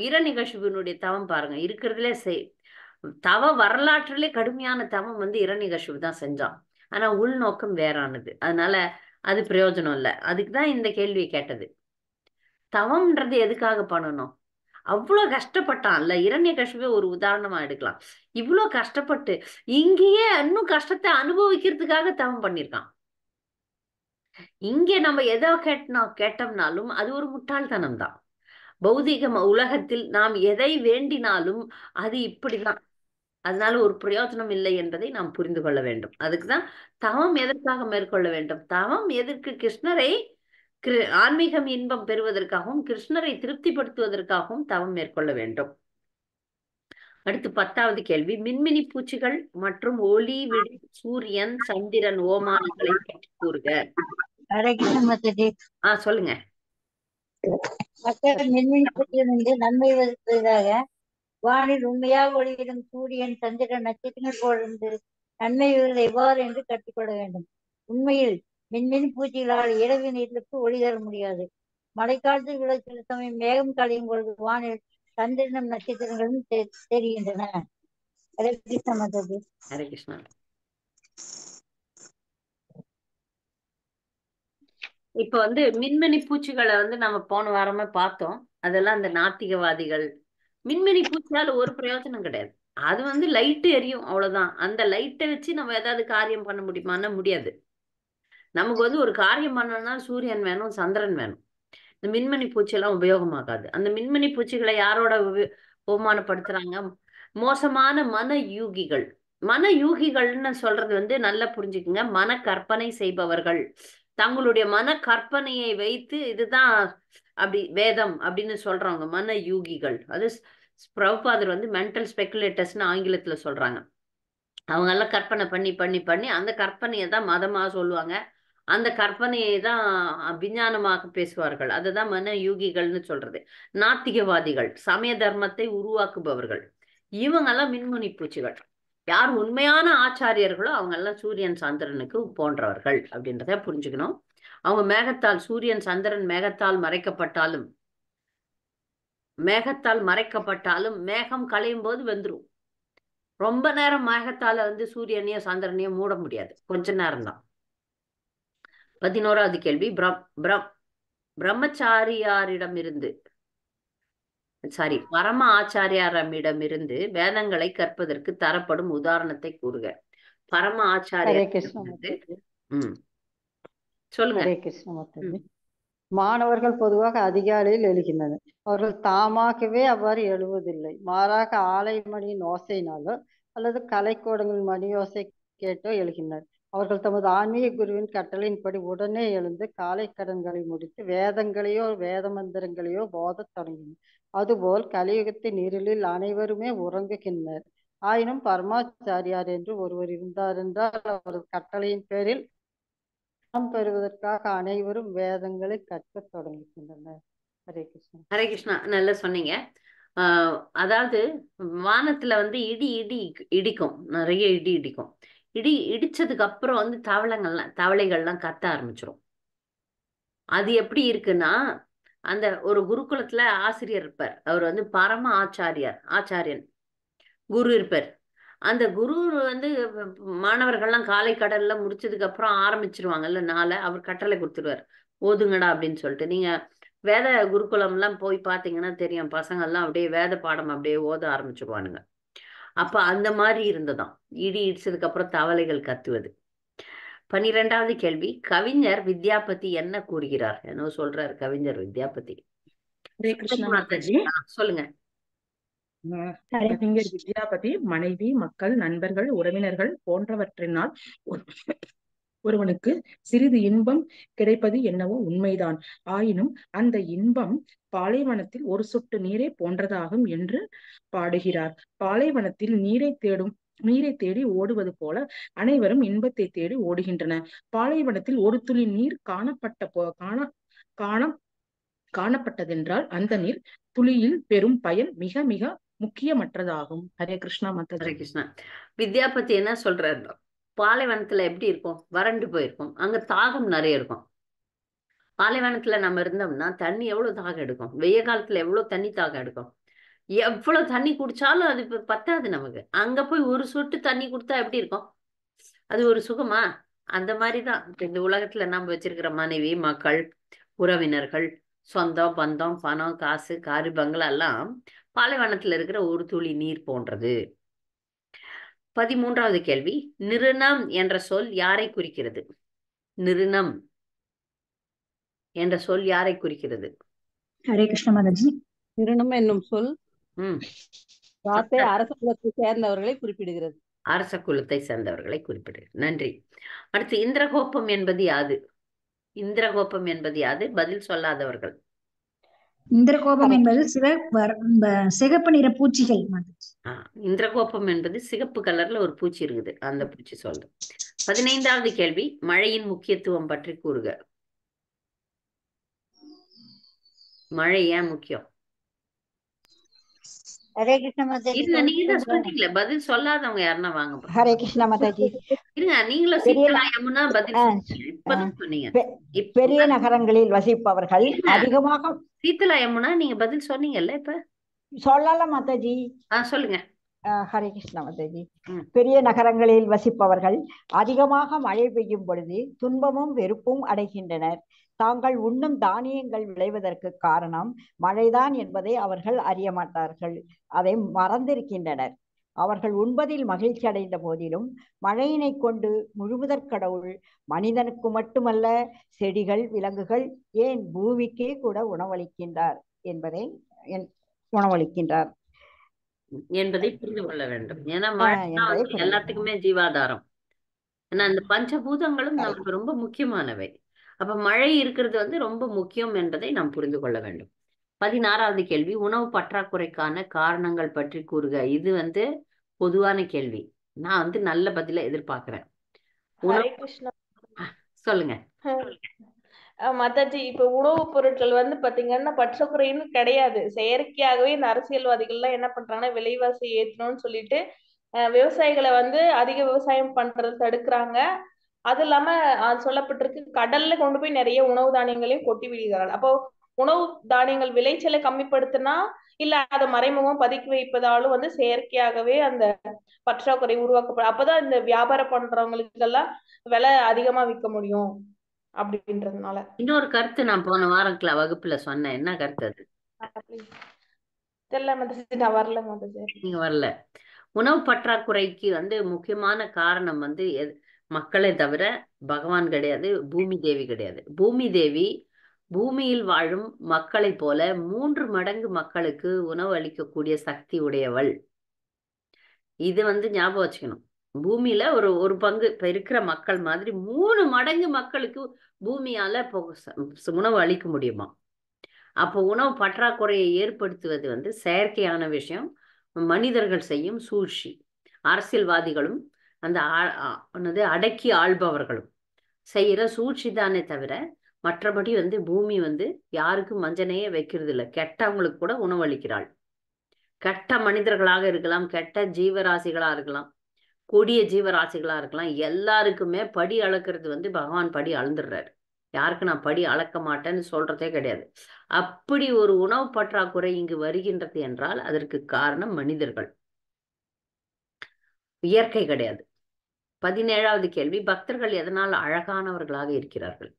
இரணிகசிபுனுடைய தவம் பாருங்க. இருக்கிறதுலே தவ வரலாற்றிலே கடுமையான தவம் இரணிகசிபு தான் செஞ்சான். ஆனா உள்நோக்கம் வேறானது. அதனால அது பிரயோஜனம் இல்லை. அதுக்குதான் இந்த கேள்வியை கேட்டது. தவம்ன்றது எதுக்காக பண்ணணும்? அவ்வளவு கஷ்டப்பட்டான்ல இரண்யகசிபு, ஒரு உதாரணமா எடுக்கலாம். இவ்வளவு கஷ்டப்பட்டு இங்கேயே இன்னும் கஷ்டத்தை அனுபவிக்கிறதுக்காக தவம் பண்ணிருக்கான். இங்கே நம்ம எதோ கேட்டோம்னாலும் அது ஒரு முட்டாள்தனம் தான். பௌதிக உலகத்தில் நாம் எதை வேண்டினாலும் அது இப்படிதான். அதனால ஒரு பிரயோஜனம் இல்லை என்பதை நாம் புரிந்து கொள்ள வேண்டும். அதுக்குதான் தவம் எதற்காக மேற்கொள்ள வேண்டும்? தவம் எதற்கு? கிருஷ்ணரை ஆன்மீகம் இன்பம் பெறுவதற்காகவும் கிருஷ்ணரை திருப்திப்படுத்துவதற்காகவும் தவம் மேற்கொள்ள வேண்டும். அடுத்து 10வது கேள்வி, மின்மினி பூச்சிகள் மற்றும் ஒளி விழி சூரியன் சந்திரன் ஓமானங்களை பற்றி கூறுக. சொல்லுங்க. மக்கள் மின்மினி பூச்சியிலிருந்து நன்மை வருவதாக வானில் உண்மையாக ஒளியிடும் சூரியன் சந்திரன் நட்சத்திரங்கள் போலிருந்து நன்மை வருவது எவ்வாறு என்று கற்றுக்கொள்ள வேண்டும். உண்மையில் மின்மினி பூச்சிகளால் இரவு நீர்களுக்கு ஒளி தர முடியாது. மழைக்காலத்தில் உள்ள சில சமயம் மேகம் கழியும் பொழுது வானில் சந்திரனும் நட்சத்திரங்களும் தெரிகின்றன. ஹரே கிருஷ்ணா மாதாஜி. ஹரே கிருஷ்ணா. இப்ப வந்து மின்மினி பூச்சிகளை வந்து நம்ம போன வாரமே பார்த்தோம். அதெல்லாம் அந்த நாத்திகவாதிகள். மின்மினி பூச்சியால ஒரு பிரயோஜனம் கிடையாது. அது வந்து லைட் எரியும், அவ்வளவுதான். அந்த லைட்டை வச்சு நம்ம ஏதாவது காரியம் பண்ண முடியுமான்னா முடியாது. நமக்கு வந்து ஒரு காரியம் பண்ணணும்னா சூரியன் வேணும், சந்திரன் வேணும். இந்த மின்மினி பூச்சியெல்லாம் உபயோகமாகாது. அந்த மின்மினி பூச்சிகளை யாரோட அவமானப்படுத்துறாங்க? மோசமான மன யூகிகள். மன யூகிகள்னு சொல்றது வந்து நல்லா புரிஞ்சுக்குங்க. மன கற்பனை செய்பவர்கள். தங்களுடைய மன கற்பனையை வைத்து இதுதான் அப்படி வேதம் அப்படின்னு சொல்றவங்க மன யூகிகள். அது பிரபுபாதர் வந்து மென்டல் ஸ்பெகுலேட்டர்ஸ்னு ஆங்கிலத்துல சொல்றாங்க. அவங்க எல்லாம் கற்பனை பண்ணி பண்ணி பண்ணி அந்த கற்பனையை தான் மதமா சொல்லுவாங்க. அந்த கற்பனையை தான் விஞ்ஞானமாக பேசுவார்கள். அதுதான் மன யூகிகள்னு சொல்றது. நாத்திகவாதிகள், சமய தர்மத்தை உருவாக்குபவர்கள், இவங்கெல்லாம் மின்மினி பூச்சிகள். யார் உண்மையான ஆச்சாரியர்களோ அவங்க எல்லாம் சூரியன் சந்திரனுக்கு போன்றவர்கள் அப்படின்றத புரிஞ்சுக்கணும். அவங்க மேகத்தால், சூரியன் சந்திரன் மேகத்தால் மறைக்கப்பட்டாலும் மேகம் களையும் போது வந்துரும். ரொம்ப நேரம் மேகத்தால வந்து சூரியனையும் சந்திரனையும் மூட முடியாது, கொஞ்ச நேரம் தான். 11வது கேள்வி. பரம ஆச்சாரியாரிடமிருந்து வேதங்களை கற்பதற்கு தரப்படும் உதாரணத்தை கூறுக. பரம ஆச்சாரியார் சொல்லுங்க. ஹரே கிருஷ்ண. மாணவர்கள் பொதுவாக அதிகாலையில் எழுகின்றனர். அவர்கள் தாமாகவே அவ்வாறு எழுவதில்லை. மாறாக ஆலை மணியின் ஓசையினாலோ அல்லது கலைக்கூடங்களின் மணி ஓசை கேட்டோ எழுகின்றனர். அவர்கள் தமது ஆன்மீக குருவின் கட்டளையின்படி உடனே எழுந்து காலை கடன்களை முடித்து வேதங்களையோ வேத மந்திரங்களையோ போதத் தொடங்கினர். அதுபோல் கலியுகத்தின் இருளில் அனைவருமே உறங்குகின்றனர். ஆயினும் பரமாச்சாரியார் என்று ஒருவர் இருந்தார் என்றால் அவரது கட்டளையின் பேரில் பெறுவதற்காக அனைவரும் வேதங்களை கற்க தொடங்குகின்றனர். ஹரே கிருஷ்ணா. ஹரே கிருஷ்ணா. நல்லா சொன்னீங்க. அதாவது வானத்துல வந்து இடிக்கும், நிறைய இடிக்கும். இடிச்சதுக்கு அப்புறம் வந்து தவளைகள்லாம் கத்த ஆரம்பிச்சிடும். அது எப்படி இருக்குன்னா, அந்த ஒரு குருகுலத்துல ஆசிரியர் இருப்பார். அவர் வந்து பரம ஆச்சாரியன் குரு இருப்பார். அந்த குரு வந்து மாணவர்கள்லாம் காலை கடல்ல முடிச்சதுக்கு அப்புறம் ஆரம்பிச்சிருவாங்கல்ல நாளை, அவர் கட்டளை கொடுத்துருவார், ஓதுங்கடா அப்படின்னு சொல்லிட்டு. நீங்க வேத குருகுலம் எல்லாம் போய் பாத்தீங்கன்னா தெரியும், பசங்கள்லாம் அப்படியே வேத பாடம் அப்படியே ஓத ஆரம்பிச்சிருவானுங்க. அப்ப அந்த மாதிரி இருந்ததாம் இடிச்சதுக்கு அப்புறம் தவளைகள் கத்துவது. 12வது கேள்வி. கவிஞர் வித்யாபதி என்ன கூறுகிறார்? என்ன சொல்றாரு கவிஞர் வித்யாபதி? சொல்லுங்க. கவிஞர் வித்யாபதி மனைவி, மக்கள், நண்பர்கள், உறவினர்கள் போன்றவற்றினால் ஒருவனுக்கு சிறிது இன்பம் கிடைப்பது என்னவோ உண்மைதான். ஆயினும் அந்த இன்பம் பாலைவனத்தில் ஒரு சொட்டு நீரை போன்றதாகும் என்று பாடுகிறார். பாலைவனத்தில் நீரை தேடி ஓடுவது போல அனைவரும் இன்பத்தை தேடி ஓடுகின்றனர். பாலைவனத்தில் ஒரு துளி நீர் காணப்பட்டதென்றால் அந்த நீர் துளியில் பெறும் பயன் மிக மிக முக்கியமற்றதாகும். ஹரே கிருஷ்ணா. ஹரே கிருஷ்ணா. வித்யாபதி என்ன சொல்றாரு? பாலைவனத்துல எப்படி இருக்கும்? வறண்டு போயிருக்கும். அங்க தாகம் நிறைய இருக்கும். பாலைவனத்துல நம்ம இருந்தோம்னா தண்ணி எவ்வளவு தாகம் எடுக்கும்? வெய்ய காலத்துல எவ்வளவு தண்ணி தாகம் எடுக்கும்? எவ்வளவு தண்ணி குடிச்சாலும் அது பத்தாது நமக்கு. அங்க போய் ஒரு சொட்டு தண்ணி குடித்தா எப்படி இருக்கும்? அது ஒரு சுகமா? அந்த மாதிரிதான் இந்த உலகத்துல நம்ம வச்சிருக்கிற மனைவி, மக்கள், உறவினர்கள், சொந்தம், பந்தம், பணம், காசு, காரு, பங்களா எல்லாம் பாலைவனத்துல இருக்கிற ஒரு துளி நீர் போன்றது. 13வது கேள்வி. நிருணம் என்ற சொல் யாரை குறிக்கிறது? நிருணம் என்ற சொல் யாரை குறிக்கிறது? ஹரே கிருஷ்ண மாதாஜி. நிருணம் என்னும் சொல் வார்த்தை அரச குலத்தை சேர்ந்தவர்களை குறிப்பிடுகிறது. அரச குலத்தை சேர்ந்தவர்களை குறிப்பிடுகிறது. நன்றி. அடுத்து இந்திரகோபம் என்பது யாது? இந்திரகோபம் என்பது யாது? பதில் சொல்லாதவர்கள். இந்திரகோபம் என்பது சிகப்பு நிற பூச்சிகள். இந்திரகோபம் என்பது சிகப்பு கலர்ல ஒரு பூச்சி இருக்குது, அந்த பூச்சி சொல்ற. 15வது கேள்வி. மழையின் முக்கியத்துவம் பற்றி கூறுக. மழை ஏன் முக்கியம்? ஹரே கிருஷ்ண மாதாஜி. இருங்க, நீங்க தான் சொன்னீங்களே, பதில் சொல்லாதவங்க யாருன்னா வாங்க. ஹரே கிருஷ்ண மாதாஜி. இருங்க, நீங்களும் சீதலா யமுனா பதில் இப்பதான் சொன்னீங்க. பெரிய நகரங்களில் வசிப்பவர்கள் அதிகமாக. சீதலா யமுனா நீங்க பதில் சொன்னீங்கல்ல, இப்ப சொல்லல மாதாஜி. சொல்லுங்க. ஹரே கிருஷ்ணா மாதாஜி. பெரிய நகரங்களில் வசிப்பவர்கள் அதிகமாக மழை பெய்யும் பொழுது துன்பமும் வெறுப்பும் அடைகின்றனர். தாங்கள் உண்ணும் தானியங்கள் விளைவதற்கு காரணம் மழைதான் என்பதை அவர்கள் அறிய மாட்டார்கள், அதை மறந்திருக்கின்றனர். அவர்கள் உண்பதில் மகிழ்ச்சி அடைந்த போதிலும் மழையினை கொண்டு முழுமுதற் கடவுள் மனிதனுக்கு மட்டுமல்ல செடிகள், விலங்குகள், ஏன் பூமிக்கே கூட உணவளிக்கின்றார் என்பதை புரிந்து கொள்ள வேண்டும். ஏன்னா மழை எல்லாத்துக்குமே ஜீவாதாரம். ஏன்னா இந்த பஞ்சபூதங்களும் நமக்கு ரொம்ப முக்கியமானவை. அப்ப மழை இருக்கிறது ரொம்ப முக்கியம் என்பதை நாம் புரிந்து கொள்ள வேண்டும். 16வது கேள்வி, உணவு பற்றாக்குறைக்கான காரணங்கள் பற்றி கூறுக. இது பொதுவான கேள்வி. நான் நல்ல பதில எதிர்பார்க்கிறேன். சொல்லுங்க மாதாஜி. இப்ப உணவுப் பொருட்கள் பாத்தீங்கன்னா பற்றாக்குறைன்னு கிடையாது. செயற்கையாகவே இந்த அரசியல்வாதிகள் எல்லாம் என்ன பண்றாங்கன்னா விலைவாசி ஏற்றணும்னு சொல்லிட்டு விவசாயிகளை அதிக விவசாயம் பண்றது தடுக்கிறாங்க. அது இல்லாம சொல்லப்பட்டிருக்கு கடல்ல கொண்டு போய் நிறைய உணவு தானியங்களையும் கொட்டி விடுகிறார்கள். அப்போ உணவு தானியங்கள் விளைச்சலை கம்மிப்படுத்தினா இல்ல அதை மறைமுகம் பதுக்கி வைப்பதாலும் செயற்கையாகவே அந்த பற்றாக்குறை உருவாக்கப்படும். அப்பதான் இந்த வியாபாரம் பண்றவங்களுக்கு எல்லாம் விலை அதிகமா விற்க முடியும் அப்படின்றதுனால. இன்னொரு கருத்து நான் போன வாரம் வகுப்புல சொன்னேன். என்ன கருத்து அது? தெரியல மாதாஜி, நான் வரல மாதாஜி. நீங்க வரல. உணவு பற்றாக்குறைக்கு முக்கியமான காரணம் மக்களை தவிர பகவான் கிடையாது, பூமி தேவி கிடையாது. பூமி தேவி பூமியில் வாழும் மக்களை போல 3 மடங்கு மக்களுக்கு உணவு அளிக்கக்கூடிய சக்தி உடையவள். இது ஞாபகம் வச்சுக்கணும். பூமியில ஒரு பங்கு இப்ப இருக்கிற மக்கள் மாதிரி 3 மடங்கு மக்களுக்கு பூமியால உணவு அளிக்க முடியுமா? அப்போ உணவு பற்றாக்குறையை ஏற்படுத்துவது செயற்கையான விஷயம். மனிதர்கள் செய்யும் சூழ்ச்சி. அரசியல்வாதிகளும் அந்த அடக்கி ஆள்பவர்களும் செய்யற சூழ்ச்சி தானே தவிர மற்றபடி பூமி யாருக்கும் மஞ்சனையே வைக்கிறது இல்லை. கெட்டவங்களுக்கு கூட உணவளிக்கிறாள். கெட்ட மனிதர்களாக இருக்கலாம், கெட்ட ஜீவராசிகளா இருக்கலாம், கொடிய ஜீவராசிகளா இருக்கலாம், எல்லாருக்குமே படி அளக்கிறது பகவான் படி அளந்துடுறாரு. யாருக்கு நான் படி அளக்க மாட்டேன்னு சொல்றதே கிடையாது. அப்படி ஒரு உணவு பற்றாக்குறை இங்கு வருகின்றது என்றால் அதற்கு காரணம் மனிதர்கள், இயற்கை கிடையாது. 17வது கேள்வி, பக்தர்கள் எதனால் அழகானவர்களாக இருக்கிறார்கள்?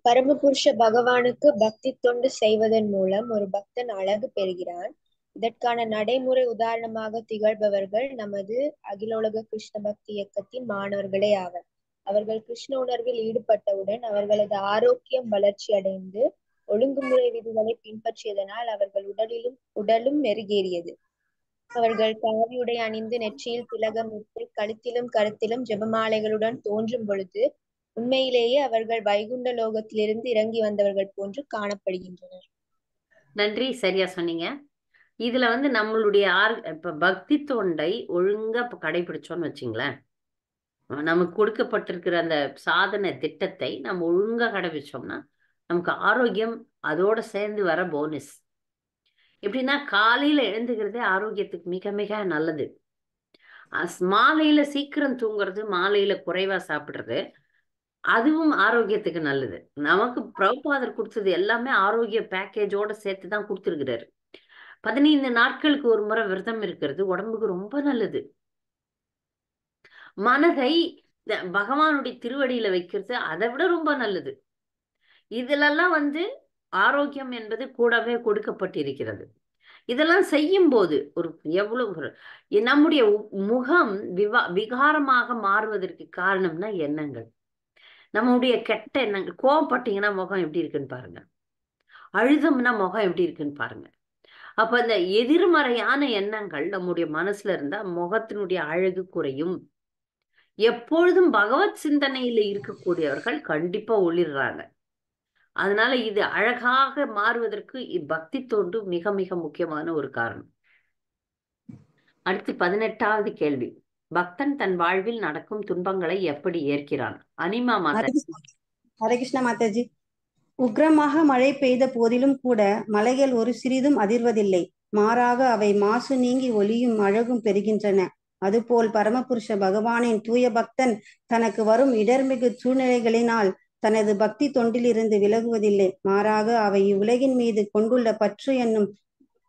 பரமபுருஷ பகவானுக்கு பக்தி தொண்டு செய்வதன் மூலம் ஒரு பக்தன் அழகு பெறுகிறான். இதற்கான நடைமுறை உதாரணமாக திகழ்பவர்கள் நமது அகிலோலக கிருஷ்ண பக்தி இயக்கத்தின் மாணவர்களே ஆவர். அவர்கள் கிருஷ்ண உணர்வில் ஈடுபட்டவுடன் அவர்களது ஆரோக்கியம் வளர்ச்சி அடைந்து ஒழுங்குமுறை விதிகளை பின்பற்றியதனால் அவர்கள் உடலும் மெருகேறியது. அவர்கள் காவியுடை அணிந்து நெற்றியில் திலகமிட்டு கழுத்திலும் கருத்திலும் ஜெபமாலைகளுடன் தோன்றும் பொழுது உண்மையிலேயே அவர்கள் வைகுண்ட லோகத்திலிருந்து இறங்கி வந்தவர்கள் போன்று காணப்படுகின்றனர். நன்றி, சரியா சொன்னீங்க. இதுல நம்மளுடைய இப்ப பக்தி தொண்டை ஒழுங்கா கடைபிடிச்சோன்னு வச்சுங்களேன், நமக்கு கொடுக்கப்பட்டிருக்கிற அந்த சாதனை திட்டத்தை நம்ம ஒழுங்கா கடைபிடிச்சோம்னா நமக்கு ஆரோக்கியம் அதோட சேர்ந்து வர போனஸ். எப்படின்னா காலையில எழுந்துக்கிறதே ஆரோக்கியத்துக்கு மிக மிக நல்லது. மாலையில சீக்கிரம் தூங்குறது, மாலையில குறைவா சாப்பிடுறது, அதுவும் ஆரோக்கியத்துக்கு நல்லது. நமக்கு பிரபுபாதர் கொடுத்தது எல்லாமே ஆரோக்கிய பேக்கேஜோட சேர்த்து தான் கொடுத்துருக்கிறாரு. 15 நாட்களுக்கு ஒரு முறை விரதம் இருக்கிறது உடம்புக்கு ரொம்ப நல்லது. மனதை பகவானுடைய திருவடியில வைக்கிறது அதை விட ரொம்ப நல்லது. இதுலெல்லாம் ஆரோக்கியம் என்பது கூடவே கொடுக்கப்பட்டிருக்கிறது. இதெல்லாம் செய்யும் போது எவ்வளவு நம்முடைய முகம் விகாரமாக மாறுவதற்கு காரணம்னா எண்ணங்கள். நம்முடைய கெட்ட எண்ணங்கள். கோவப்பட்டீங்கன்னா முகம் எப்படி இருக்குன்னு பாருங்க, அழுதம்னா முகம் எப்படி இருக்குன்னு பாருங்க. அப்ப அந்த எதிர்மறையான எண்ணங்கள் நம்முடைய மனசுல இருந்தா முகத்தினுடைய அழகு குறையும். எப்பொழுதும் பகவத் சிந்தனையில இருக்கக்கூடியவர்கள் கண்டிப்பா ஒளிர்றாங்க. அதனால இது அழகாக மாறுவதற்கு பக்தி தொண்டு மிக மிக முக்கியமான ஒரு காரணம். அடுத்து 18வது கேள்வி, பக்தன் தன் வாழ்வில் நடக்கும் துன்பங்களை எப்படி ஏற்கிறான்? அனிமா மாதாஜி. ஹரே கிருஷ்ணா மாதாஜி. உக்கிரமாக மழை பெய்த போதிலும் கூட மலைகள் ஒரு சிறிதும் அதிர்வதில்லை. மாறாக அவை மாசு நீங்கி ஒளியும் அழகும் பெறுகின்றன. அதுபோல் பரமபுருஷ பகவானின் தூய பக்தன் தனக்கு வரும் இடர்மிகு சூழ்நிலைகளினால் தனது பக்தி தொண்டிலிருந்து விலகுவதில்லை. மாறாக அவை இவ்வுலகின் மீது கொண்டுள்ள பற்று என்னும்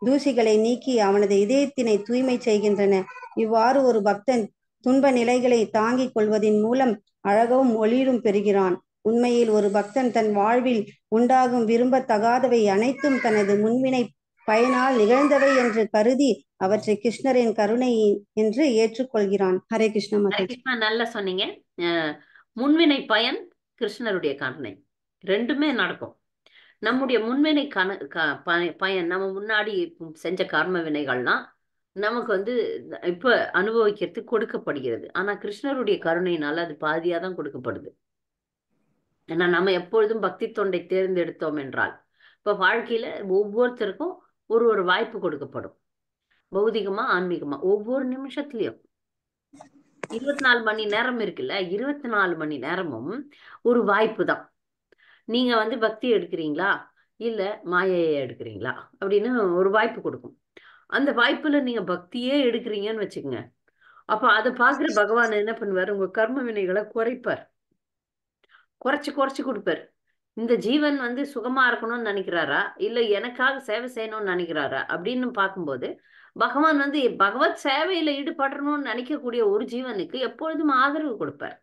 தூசிகளை நீக்கி அவனது இதயத்தினை தூய்மை செய்கின்றன. இவ்வாறு ஒரு பக்தன் துன்ப நிலைகளை தாங்கிக் கொள்வதின் மூலம் அழகவும் ஒளிரும் பெறுகிறான். உண்மையில் ஒரு பக்தன் தன் வாழ்வில் உண்டாகும் விரும்பத்தகாதவை அனைத்தும் தனது முன்வினை பயனால் நிகழ்ந்தவை என்று கருதி அவற்றை கிருஷ்ணரின் கருணை என்று ஏற்றுக்கொள்கிறான். ஹரே கிருஷ்ண ஹரே மாதாஜி. கிருஷ்ணா, நல்லா சொன்னீங்க. முன்வினை பயன், கிருஷ்ணருடைய கருணை, ரெண்டுமே நடக்கும். நம்முடைய முன்வினை பயன், நம்ம முன்னாடி செஞ்ச கர்ம வினைகள்லாம் நமக்கு வந்து இப்ப அனுபவிக்கிறதுக்கு கொடுக்கப்படுகிறது. ஆனா கிருஷ்ணருடைய கருணையினால அது பாதியா தான் கொடுக்கப்படுது. ஏன்னா நம்ம எப்பொழுதும் பக்தி தொண்டை தேர்ந்தெடுத்தோம் என்றால், இப்ப வாழ்க்கையில ஒவ்வொருத்தருக்கும் ஒரு வாய்ப்பு கொடுக்கப்படும். பௌதிகமா ஆன்மீகமா ஒவ்வொரு நிமிஷத்துலயும் 24 மணி நேரம் இருக்குல்ல, 24 மணி நேரமும் ஒரு வாய்ப்பு தான். நீங்க வந்து பக்தி எடுக்கிறீங்களா இல்ல மாயையை எடுக்கிறீங்களா அப்படின்னு ஒரு வாய்ப்பு கொடுக்கும். அந்த வாய்ப்புல நீங்க பக்தியே எடுக்கிறீங்கன்னு வச்சுக்கோங்க. அப்ப அதை பாக்குற பகவான் என்ன பண்ணுவார், உங்க கர்ம வினைகளை குறைப்பார், குறைச்சு கொடுப்பார். இந்த ஜீவன் வந்து சுகமா இருக்கணும்னு நினைக்கிறாரா இல்ல எனக்காக சேவை செய்யணும்னு நினைக்கிறாரா அப்படின்னு பார்க்கும்போது பகவான் வந்து பகவத் சேவையில ஈடுபடணும்னு நினைக்கக்கூடிய ஒரு ஜீவனுக்கு எப்பொழுதும் ஆதரவு கொடுப்பார்.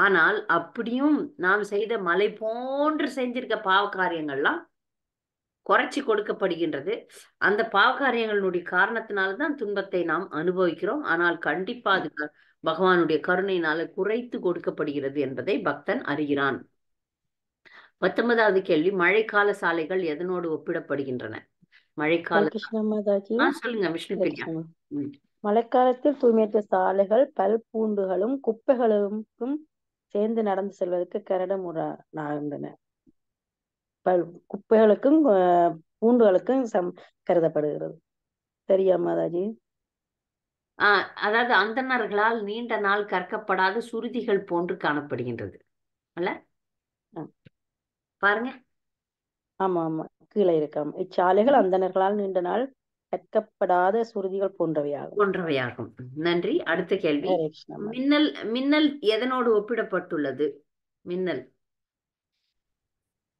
ஆனால் அப்படியும் நாம் செய்த மலை போன்று செஞ்சிருக்க பாவ காரியங்கள்லாம் குறைச்சி கொடுக்கப்படுகின்றது. அந்த பாவ காரியங்களுடைய காரணத்தினால்தான் துன்பத்தை நாம் அனுபவிக்கிறோம். ஆனால் கண்டிப்பா அது பகவானுடைய கருணையினால குறைத்து கொடுக்கப்படுகிறது என்பதை பக்தன் அறிகிறான். 19வது கேள்வி, மழைக்கால சாலைகள் எதனோடு ஒப்பிடப்படுகின்றன? மழைக்கால கிருஷ்ண மாதாஜி. சொல்லுங்க விஷ்ணு பிரியா. மழைக்காலத்தில் தூய்மையற்ற சாலைகள் பல் பூண்டுகளும் குப்பைகளுக்கும் சேர்ந்து நடந்து செல்வதற்கு கரடுமுரடாகின்றன. குப்பைகளுக்கும் பூண்டுகளுக்கும் கருதப்படுகிறது. சரியா மாதாஜி? அதாவது அந்தணர்களால் நீண்ட நாள் கற்கப்படாத சுருதிகள் போன்று காணப்படுகின்றது அல்ல? பாருங்க. ஆமா ஆமா, கீழே இருக்காம இச்சாலைகள் அந்தணர்களால் நீண்ட நாள் கற்கப்படாத சுருதிகள் போன்றவையாகும். நன்றி. அடுத்த கேள்வி, மின்னல் எதனோடு ஒப்பிடப்பட்டுள்ளது? மின்னல்.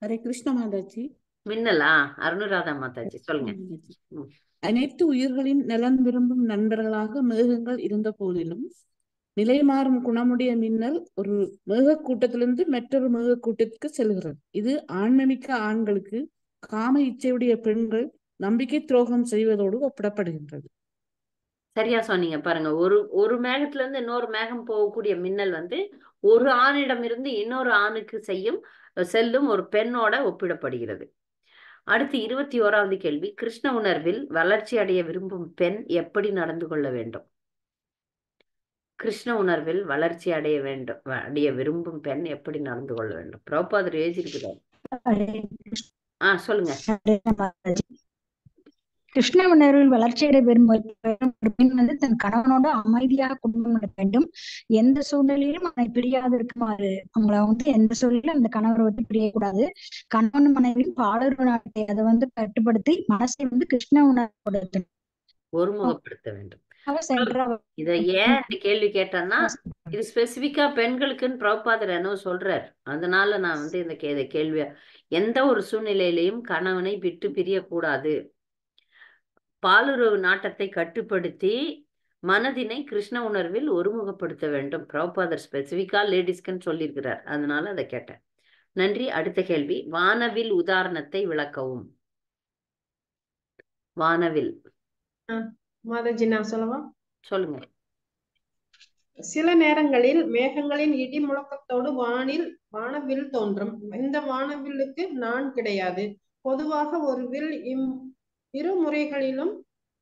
ஹரே கிருஷ்ண மாதாஜி. மின்னலா? அருணுராதா மாதாஜி சொல்லுங்க. அனைத்து உயிர்களின் நலன் விரும்பும் நண்பர்களாக மேகங்கள் இருந்த போதிலும் நிலை மாறும் குணமுடைய மின்னல் ஒரு மேக கூட்டத்திலிருந்து மற்றொரு மேக கூட்டத்துக்கு செல்கிறது. இது ஆண்மைமிக்க ஆண்களுக்கு காம இச்சையுடைய பெண்கள் நம்பிக்கை துரோகம் செய்வதோடு ஒப்பிடப்படுகின்றது. சரியா சொன்னீங்க. பாருங்க, ஒரு மேகத்துல இருந்து இன்னொரு மேகம் போகக்கூடிய மின்னல் வந்து ஒரு ஆணிடம் இருந்து இன்னொரு ஆணுக்கு செல்லும் ஒரு பெண்ணோட ஒப்பிடப்படுகிறது. அடுத்து 21வது கேள்வி, கிருஷ்ண உணர்வில் வளர்ச்சி அடைய விரும்பும் பெண் எப்படி நடந்து கொள்ள வேண்டும்? கிருஷ்ண உணர்வில் வளர்ச்சி அடைய விரும்பும் பெண் எப்படி நடந்து கொள்ள வேண்டும்? பிரபுபாதர் எழுதியிருக்கிறார். சொல்லுங்க. கிருஷ்ண உணர்வில் வளர்ச்சியடைய விரும்பும் ஒரு பெண் வந்து தன் கணவனோட அமைதியாக குடும்பம் நடத்த வேண்டும். எந்த சூழ்நிலையிலும் அவனை பிரியாது இருக்குமாறு, அவங்கள வந்து எந்த சூழ்நிலையும் அந்த கணவரை விட்டு பிரியக்கூடாது. கணவன் மனைவியும் பாலுறவு நாட்டை அதை வந்து கட்டுப்படுத்தி மனசை வந்து கிருஷ்ண உணர்வு ஒருமுகப்படுத்த வேண்டும். இத ஏன் இந்த கேள்வி கேட்டேன்னா, இது ஸ்பெசிபிக்கா பெண்களுக்குன்னு பிரபுபாதர் என்ன சொல்றார். அதனால நான் வந்து இந்த கேள்விய, எந்த ஒரு சூழ்நிலையிலையும் கணவனை விட்டு பிரியக்கூடாது, பாலுறவு நாட்டத்தை கட்டுப்படுத்தி மனதினை கிருஷ்ண உணர்வில் ஒருமுகப்படுத்த வேண்டும். பிரபுபாதர் ஸ்பெசிபிக்கா லேடிஸ்க்குன்னு சொல்லியிருக்கிறார். அதனால அதை கேட்டேன். நன்றி. அடுத்த கேள்வி, வானவில் உதாரணத்தை விளக்கவும். வானவில். மாதாஜி நான் சொல்லவா? சொல்லுங்க. சில நேரங்களில் மேகங்களின் இடி முழக்கத்தோடு வானவில் தோன்றும். இந்த வானவில்லுக்கு நான் கிடையாது. பொதுவாக ஒரு வில் இரு முறைகளிலும்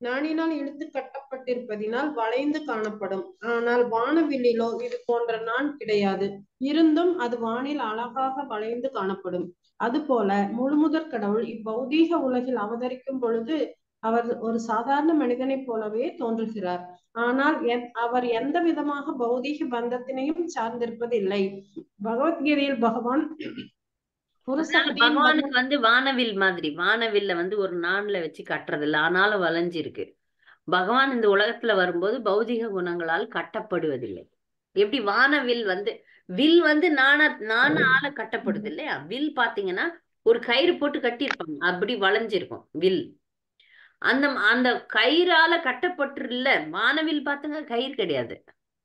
நாணினால் இழுத்து கட்டப்பட்டிருப்பதினால் வளைந்து காணப்படும். ஆனால் வானவில்லிலோ இது போன்ற நான் கிடையாது. இருந்தும் அது வானில் அழகாக வளைந்து காணப்படும். அதுபோல முழுமுதற் கடவுள் இப்பௌதீக உலகில் அவதரிக்கும் பொழுது அவர் ஒரு சாதாரண மனிதனைப் போலவே தோன்றுகிறார். ஆனால் அவர் எந்த விதமாக பௌதீக பந்தத்தினையும் சார்ந்திருப்பதில்லை. பகவத்கீதையில் பகவான் பகவானுக்கு வந்து வானவில் மாதிரி, வானவில்ல வந்து ஒரு நான்ல வச்சு கட்டுறது இல்லை, ஆனாலும் வளைஞ்சிருக்கு. பகவான் இந்த உலகத்துல வரும்போது பௌதிக குணங்களால் கட்டப்படுவதில்லை. எப்படி வானவில் வந்து வில் வந்து நானால கட்டப்படுது இல்லையா? வில் பாத்தீங்கன்னா ஒரு கயிறு போட்டு கட்டியிருப்பாங்க, அப்படி வளைஞ்சிருக்கும் வில். அந்த அந்த கயிறால கட்டப்பட்டுல வானவில் பார்த்துங்க, கயிறு கிடையாது.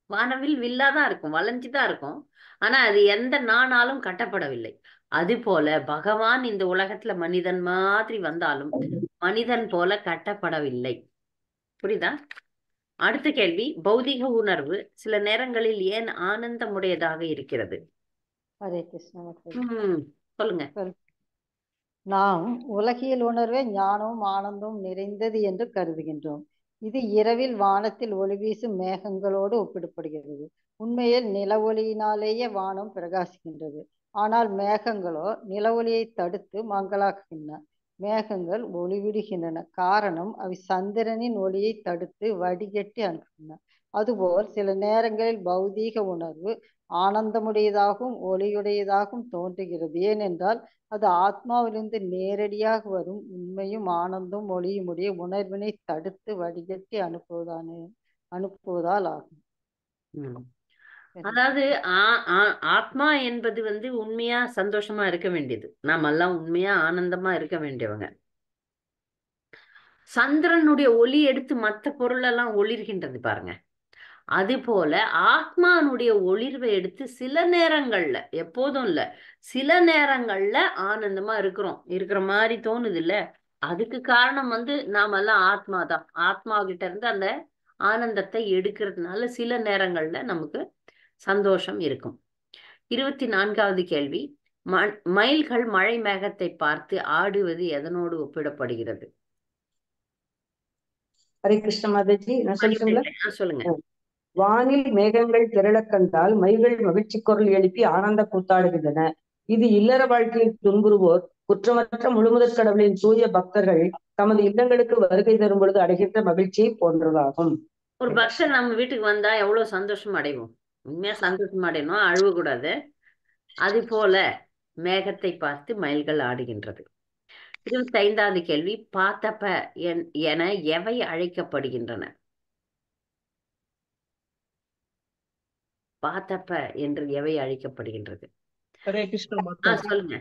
வானவில் வில்லாதான் இருக்கும், வளைஞ்சுதான் இருக்கும். ஆனா அது எந்த நாணாலும் கட்டப்படவில்லை. அது போல பகவான் இந்த உலகத்துல மனிதன் மாதிரி வந்தாலும் மனிதன் போல கட்டப்படவில்லை. புரியுதா? அடுத்த கேள்வி, பௌதிக உணர்வு சில நேரங்களில் ஏன் ஆனந்தமுடையதாக இருக்கிறது? ஹரே கிருஷ்ணா மாதாஜி. சொல்லுங்க. நாம் உலகியல் உணர்வே ஞானமும் ஆனந்தமும் நிறைந்தது என்று கருதுகின்றோம். இது இரவில் வானத்தில் ஒளி வீசும் மேகங்களோடு ஒப்பிடப்படுகிறது. உண்மையில் நில ஒளியினாலேயே வானம் பிரகாசிக்கின்றது. ஆனால் மேகங்களோ நில ஒளியை தடுத்து மங்களாக்குகின்றன. மேகங்கள் ஒளிவிடுகின்றன, காரணம் அவை சந்திரனின் ஒளியை தடுத்து வடிகட்டி அனுப்புகின்றன. அதுபோல் சில நேரங்களில் பௌதீக உணர்வு ஆனந்தமுடையதாகவும் ஒளியுடையதாகவும் தோன்றுகிறது. ஏனென்றால் அது ஆத்மாவிலிருந்து நேரடியாக வரும் உண்மையும் ஆனந்தம் ஒளியுமுடைய உணர்வினை தடுத்து வடிகட்டி அனுப்புவதால் ஆகும். அதாவது ஆத்மா என்பது உண்மையா சந்தோஷமா இருக்க வேண்டியது. நாம எல்லாம் உண்மையா ஆனந்தமா இருக்க வேண்டியவங்க. சந்திரனுடைய ஒளி எடுத்து மற்ற பொருள் எல்லாம் ஒளிர்கின்றது பாருங்க. அது போல ஆத்மானுடைய ஒளிர்வை எடுத்து சில நேரங்கள்ல, எப்போதும் இல்ல, சில நேரங்கள்ல ஆனந்தமா இருக்கிற மாதிரி தோணுது இல்ல. அதுக்கு காரணம் நாம எல்லாம் ஆத்மா தான். ஆத்மா கிட்ட இருந்து அந்த ஆனந்தத்தை எடுக்கிறதுனால சில நேரங்கள்ல நமக்கு சந்தோஷம் இருக்கும். 24வது கேள்வி, மயில்கள் மழை மேகத்தை பார்த்து ஆடுவது எதனோடு ஒப்பிடப்படுகிறது? ஹரே கிருஷ்ண மாதாஜி, நான் சொல்லட்டுங்களா? சொல்லுங்க. வானில் மேகங்கள் திரளக் கண்டால் மயில்கள் மகிழ்ச்சி குரல் எழுப்பி ஆனந்த கூத்தாடுகின்றன. இது இல்லற வாழ்க்கையில் துன்புறுவோர் குற்றமற்ற முழுமுதற் கடவுளின் தூய பக்தர்கள் தமது இல்லங்களுக்கு வருகை தரும் பொழுது அடைகின்ற மகிழ்ச்சியை போன்றதாகும். ஒரு பக்தர் நம்ம வீட்டுக்கு வந்தா எவ்வளவு சந்தோஷம் அடைவோம். உண்மையா சந்தோஷம் அடையணும், அழுவ கூடாது. அது போல மேகத்தை பார்த்து மயில்கள் ஆடுகின்றது. 25வது கேள்வி, பாத்தப்ப என எவை அழைக்கப்படுகின்றன? பாத்தப்ப என்று எவை அழைக்கப்படுகின்றது? ஹரே கிருஷ்ண மாதாஜி. சொல்லுங்க.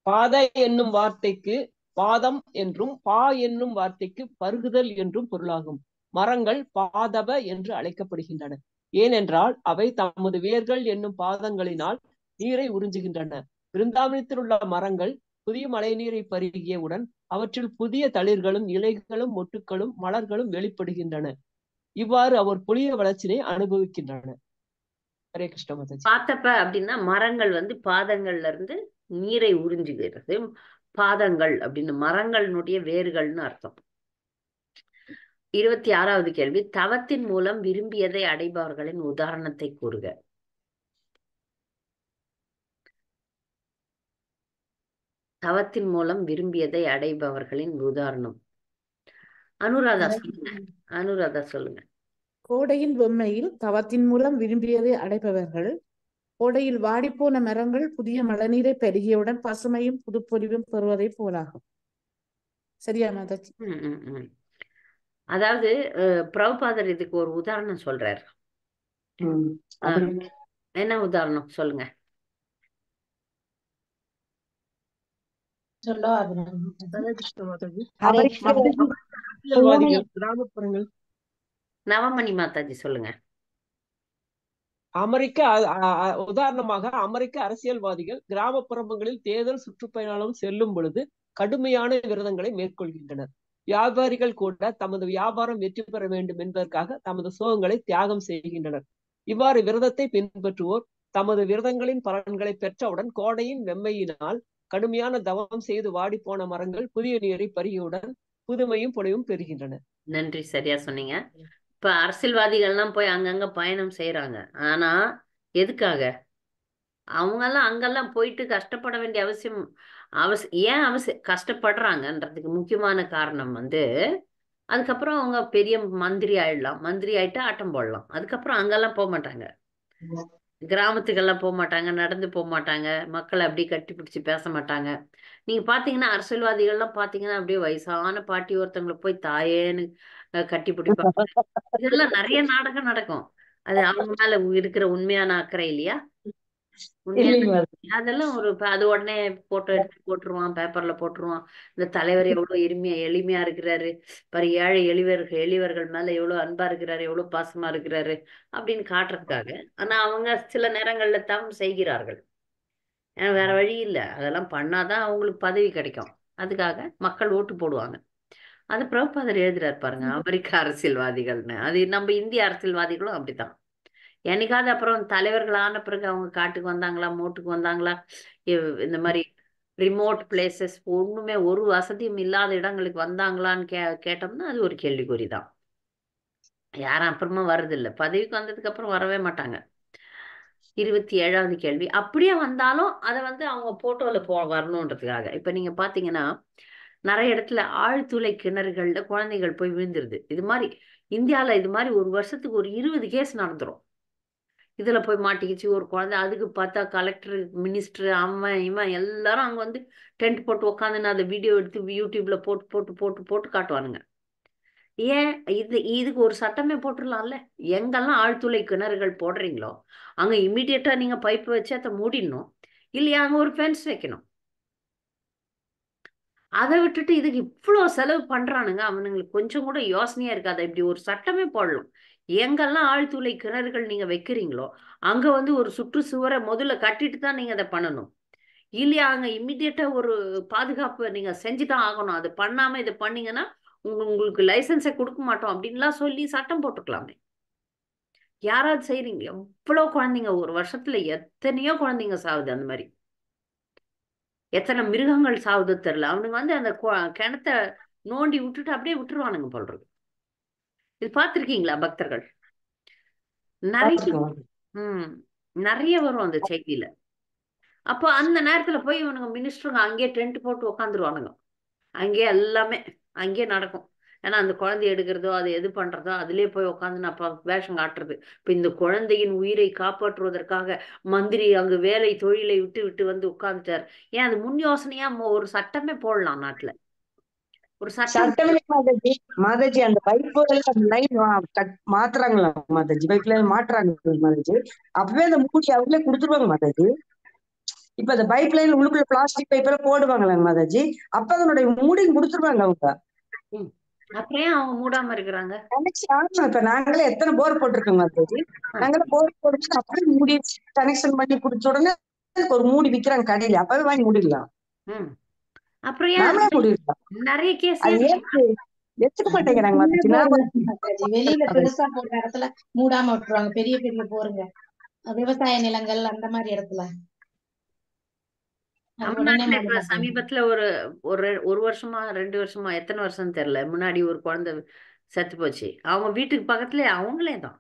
பாத என்னும் வார்த்தைக்கு பாதம் என்றும் பா என்னும் வார்த்தைக்கு பருகுதல் என்றும் பொருளாகும். மரங்கள் பாதப என்று அழைக்கப்படுகின்றன. ஏனென்றால் அவை தமது வேர்கள் என்னும் பாதங்களினால் நீரை உறிஞ்சுகின்றன. பிருந்தாவனத்தில் உள்ள மரங்கள் புதிய மழை நீரை பருகியவுடன் அவற்றில் புதிய தளிர்களும் இலைகளும் மொட்டுக்களும் மலர்களும் வெளிப்படுகின்றன. இவ்வாறு அவர் புதிய வளர்ச்சியை அனுபவிக்கின்றன. ஹரே கிருஷ்ண மாதாஜி. பாத்தப்ப அப்படின்னா மரங்கள் பாதங்கள்ல இருந்து நீரை உறிஞ்சுகிறது. பாதங்கள் அப்படின்னு மரங்களினுடைய வேர்கள்னு அர்த்தம். 26வது கேள்வி, தவத்தின் மூலம் விரும்பியதை அடைபவர்களின் உதாரணத்தை கூறுக. தவத்தின் மூலம் விரும்பியதை அடைபவர்களின் உதாரணம். அனுராதா சொல்லுங்க. அனுராதா சொல்லுங்க. கோடையின் வெம்மையில் தவத்தின் மூலம் விரும்பியதை அடைபவர்கள் கோடையில் வாடிப்போன மரங்கள் புதிய மழைநீரை பெருகியவுடன் பசுமையும் புதுப்பொலிவும் பெறுவதை போலாகும். சரியா மாதாஜி? அதாவது பிரபுபாதர் இதுக்கு ஒரு உதாரணம் சொல்றாரு. என்ன உதாரணம் சொல்லுங்க. கிராமப்புறங்கள். நவமணி மாதாஜி சொல்லுங்க. உதாரணமாக அமெரிக்க அரசியல்வாதிகள் கிராமப்புறங்களில் தேர்தல் சுற்றுப்பயணம் செல்லும் பொழுது கடுமையான விரதங்களை மேற்கொள்கின்றனர். வியாபாரிகள் கூட தமது வியாபாரம் வெற்றி பெற வேண்டும் என்பதற்காக தமது சுகங்களை தியாகம் செய்கின்றனர். இவ்வாறு விரதத்தை பின்பற்றுவோர் தமது விரதங்களின் பலன்களை பெற்றவுடன் கோடையின் வெம்மையினால் கடுமையான தவம் செய்து வாடி போன மரங்கள் புதிய நீரை பருகியவுடன் புதுமையும் பொலிவும் பெறுகின்றன. நன்றி, சரியா சொன்னீங்க. இப்ப அரசியல்வாதிகள்லாம் போய் அங்கங்க பயணம் செய்யறாங்க. ஆனா எதுக்காக? அவங்கெல்லாம் அங்கெல்லாம் போயிட்டு கஷ்டப்பட வேண்டிய ஏன் கஷ்டப்படுறாங்கன்றதுக்கு முக்கியமான காரணம் அதுக்கப்புறம் அவங்க பெரிய மந்திரி ஆயிடலாம். மந்திரி ஆயிட்டு ஆட்டம் போடலாம். அதுக்கப்புறம் அங்கெல்லாம் போக மாட்டாங்க. கிராமத்துக்கெல்லாம் போக மாட்டாங்க, நடந்து போக மாட்டாங்க, மக்களை அப்படியே கட்டி பிடிச்சி பேச மாட்டாங்க. நீங்க பாத்தீங்கன்னா அரசியல்வாதிகள்லாம் பாத்தீங்கன்னா அப்படியே வயசான பாட்டி ஒருத்தவங்களை போய் தாயேன்னு கட்டி பிடிப்பாங்க. இதெல்லாம் நிறைய நாடகம் நடக்கும். அது அவங்க மேல இருக்கிற உண்மையான அக்கறை இல்லையா? இல்லைங்க அதெல்லாம் அது உடனே போட்டோ எடுத்து போட்டுருவான், பேப்பர்ல போட்டுருவான். இந்த தலைவர் எவ்வளவு எளிமையா இருக்கிறாரு பாரு, ஏழை எளியவர்கள் மேல எவ்வளவு அன்பா இருக்கிறாரு, எவ்வளவு பாசமா இருக்கிறாரு அப்படின்னு காட்டுறதுக்காக. ஆனா அவங்க சில நேரங்கள்ல தவம் செய்கிறார்கள். ஏன்னா வேற வழி இல்லை, அதெல்லாம் பண்ணாதான் அவங்களுக்கு பதவி கிடைக்கும். அதுக்காக மக்கள் ஓட்டு போடுவாங்க. அது பிரபுபாதர் எழுதுறாரு பாருங்க, அமெரிக்க அரசியல்வாதிகள்னு. அது நம்ம இந்திய அரசியல்வாதிகளும் அப்படித்தான். என்னைக்காவது அப்புறம் தலைவர்கள் ஆன பிறகு அவங்க காட்டுக்கு வந்தாங்களா, மோட்டுக்கு வந்தாங்களா, இந்த மாதிரி ரிமோட் பிளேசஸ் ஒண்ணுமே ஒரு வசதியும் இல்லாத இடங்களுக்கு வந்தாங்களான்னு கேட்டோம்னா அது ஒரு கேள்விக்குறி தான். யாரும் அப்புறமா வர்றதில்லை, பதவிக்கு வந்ததுக்கு அப்புறம் வரவே மாட்டாங்க. 27வது கேள்வி, அப்படியே வந்தாலும் அதை அவங்க போட்டோல வரணுன்றதுக்காக. இப்ப நீங்க பாத்தீங்கன்னா நிறைய இடத்துல ஆழ்துளை கிணறுகள்ல குழந்தைகள் போய் விழுந்துருது. இது மாதிரி இந்தியால இது மாதிரி ஒரு வருஷத்துக்கு ஒரு 20 கேஸ் நடந்துரும். இதுல போய் மாட்டிக்கிச்சு ஒரு குழந்தை. அதுக்கு பார்த்தா கலெக்டர், மினிஸ்டர், அவன் இவன் எல்லாரும் அங்க டென்ட் போட்டு உட்காந்துன்னு அதை வீடியோ எடுத்து யூடியூப்ல போட்டு போட்டு போட்டு போட்டு காட்டுவானுங்க. ஏன் இதுக்கு ஒரு சட்டமே போட்டுடலாம்ல. எங்கெல்லாம் ஆழ்துளை கிணறுகள் போடுறீங்களோ அங்க இம்மிடியட்டா நீங்க பைப் வச்சு அதை மூடிடணும், இல்லையா அங்க ஒரு ஃபென்ஸ் வைக்கணும். அதை விட்டுட்டு இதுக்கு இவ்வளவு செலவு பண்றானுங்க. அவனுங்களுக்கு கொஞ்சம் கூட யோசனையா இருக்காது. இப்படி ஒரு சட்டமே போடலாம். எங்கெல்லாம் ஆழ்துளை கிணறுகள் நீங்க வைக்கிறீங்களோ அங்க ஒரு சுற்றுச்சுவரை முதல்ல கட்டிட்டு தான் நீங்க அதை பண்ணணும், இல்லையா அங்க இம்மிடியட்டா ஒரு பாதுகாப்பு நீங்க செஞ்சுதான் ஆகணும். அது பண்ணாம இதை பண்ணீங்கன்னா உங்களுக்கு லைசன்ஸை கொடுக்க மாட்டோம் அப்படின்லாம் சொல்லி சட்டம் போட்டுக்கலாமே. யாராவது செய்றீங்க? எவ்வளவு குழந்தைங்க ஒரு வருஷத்துல எத்தனையோ குழந்தைங்க சாகுது. அந்த மாதிரி எத்தனை மிருகங்கள் சாகுது தெரியல. அவனுங்க அந்த கிணத்த நோண்டி விட்டுட்டு அப்படியே விட்டுருவானுங்க போல்றது. இது பார்த்திருக்கீங்களா பக்தர்கள்? நிறைய நிறைய வரும் அந்த செய்தியில. அப்போ அந்த நேரத்துல போய் இவனுங்க மினிஸ்டருங்க அங்கேயே டென்ட் போட்டு உட்காந்துருவானுங்க. அங்கேயே எல்லாமே அங்கேயே நடக்கும். ஏன்னா அந்த குழந்தை எடுக்கிறதோ அது எது பண்றதோ அதுலயே போய் உட்காந்து அப்ப வேஷம் காட்டுறது. இப்ப இந்த குழந்தையின் உயிரை காப்பாற்றுவதற்காக மந்திரி அங்கு வேலை தொழிலை விட்டு விட்டு உட்கார்ந்துட்டார். ஏன் அது முன் யோசனையா ஒரு சட்டமே போடலாம் நாட்டுல. ஒரு சட்டமே மாதாஜி அந்த பைப்பு லைன் மாத்துறாங்களா மாதாஜி? பைப்ல மாட்டுறாங்க மாதாஜி. அப்பவே அந்த மூடி அவங்களே கொடுத்துருவாங்க மாதாஜி. இப்ப அந்த பைப் லைன் உள்ளுக்குள்ள பிளாஸ்டிக் பைப் எல்லாம் போடுவாங்களாங்க மாதாஜி, அப்ப அதனுடைய மூடி கொடுத்துருவாங்க அவங்க. அப்புறம் அவங்க மூடாம இருக்கிறாங்க. இப்ப நாங்களே எத்தனை போர் போட்டிருக்கோம் மாதாஜி, நாங்களே போர் போட்டு அப்படியே மூடி கனெக்ஷன் பண்ணி குடிச்ச உடனே ஒரு மூடி விக்கிறாங்க கடையில, அப்பவே வாங்கி மூடிடலாம். அப்புறம் நிறைய கேஸ் எடுத்துக்க மாட்டேங்கிறாங்க மாதாஜி. வெளியில பெருசா போடுற இடத்துல மூடாம விட்டுருவாங்க. பெரிய பெரிய போருங்க, விவசாய நிலங்கள் அந்த மாதிரி இடத்துல. தமிழ்நாட்டுல இப்ப சமீபத்துல ஒரு வருஷமா 2 வருஷமா எத்தனை வருஷம் தெரியல, முன்னாடி ஒரு குழந்தை செத்து போச்சு. அவங்க வீட்டுக்கு பக்கத்துல அவங்களே தான்,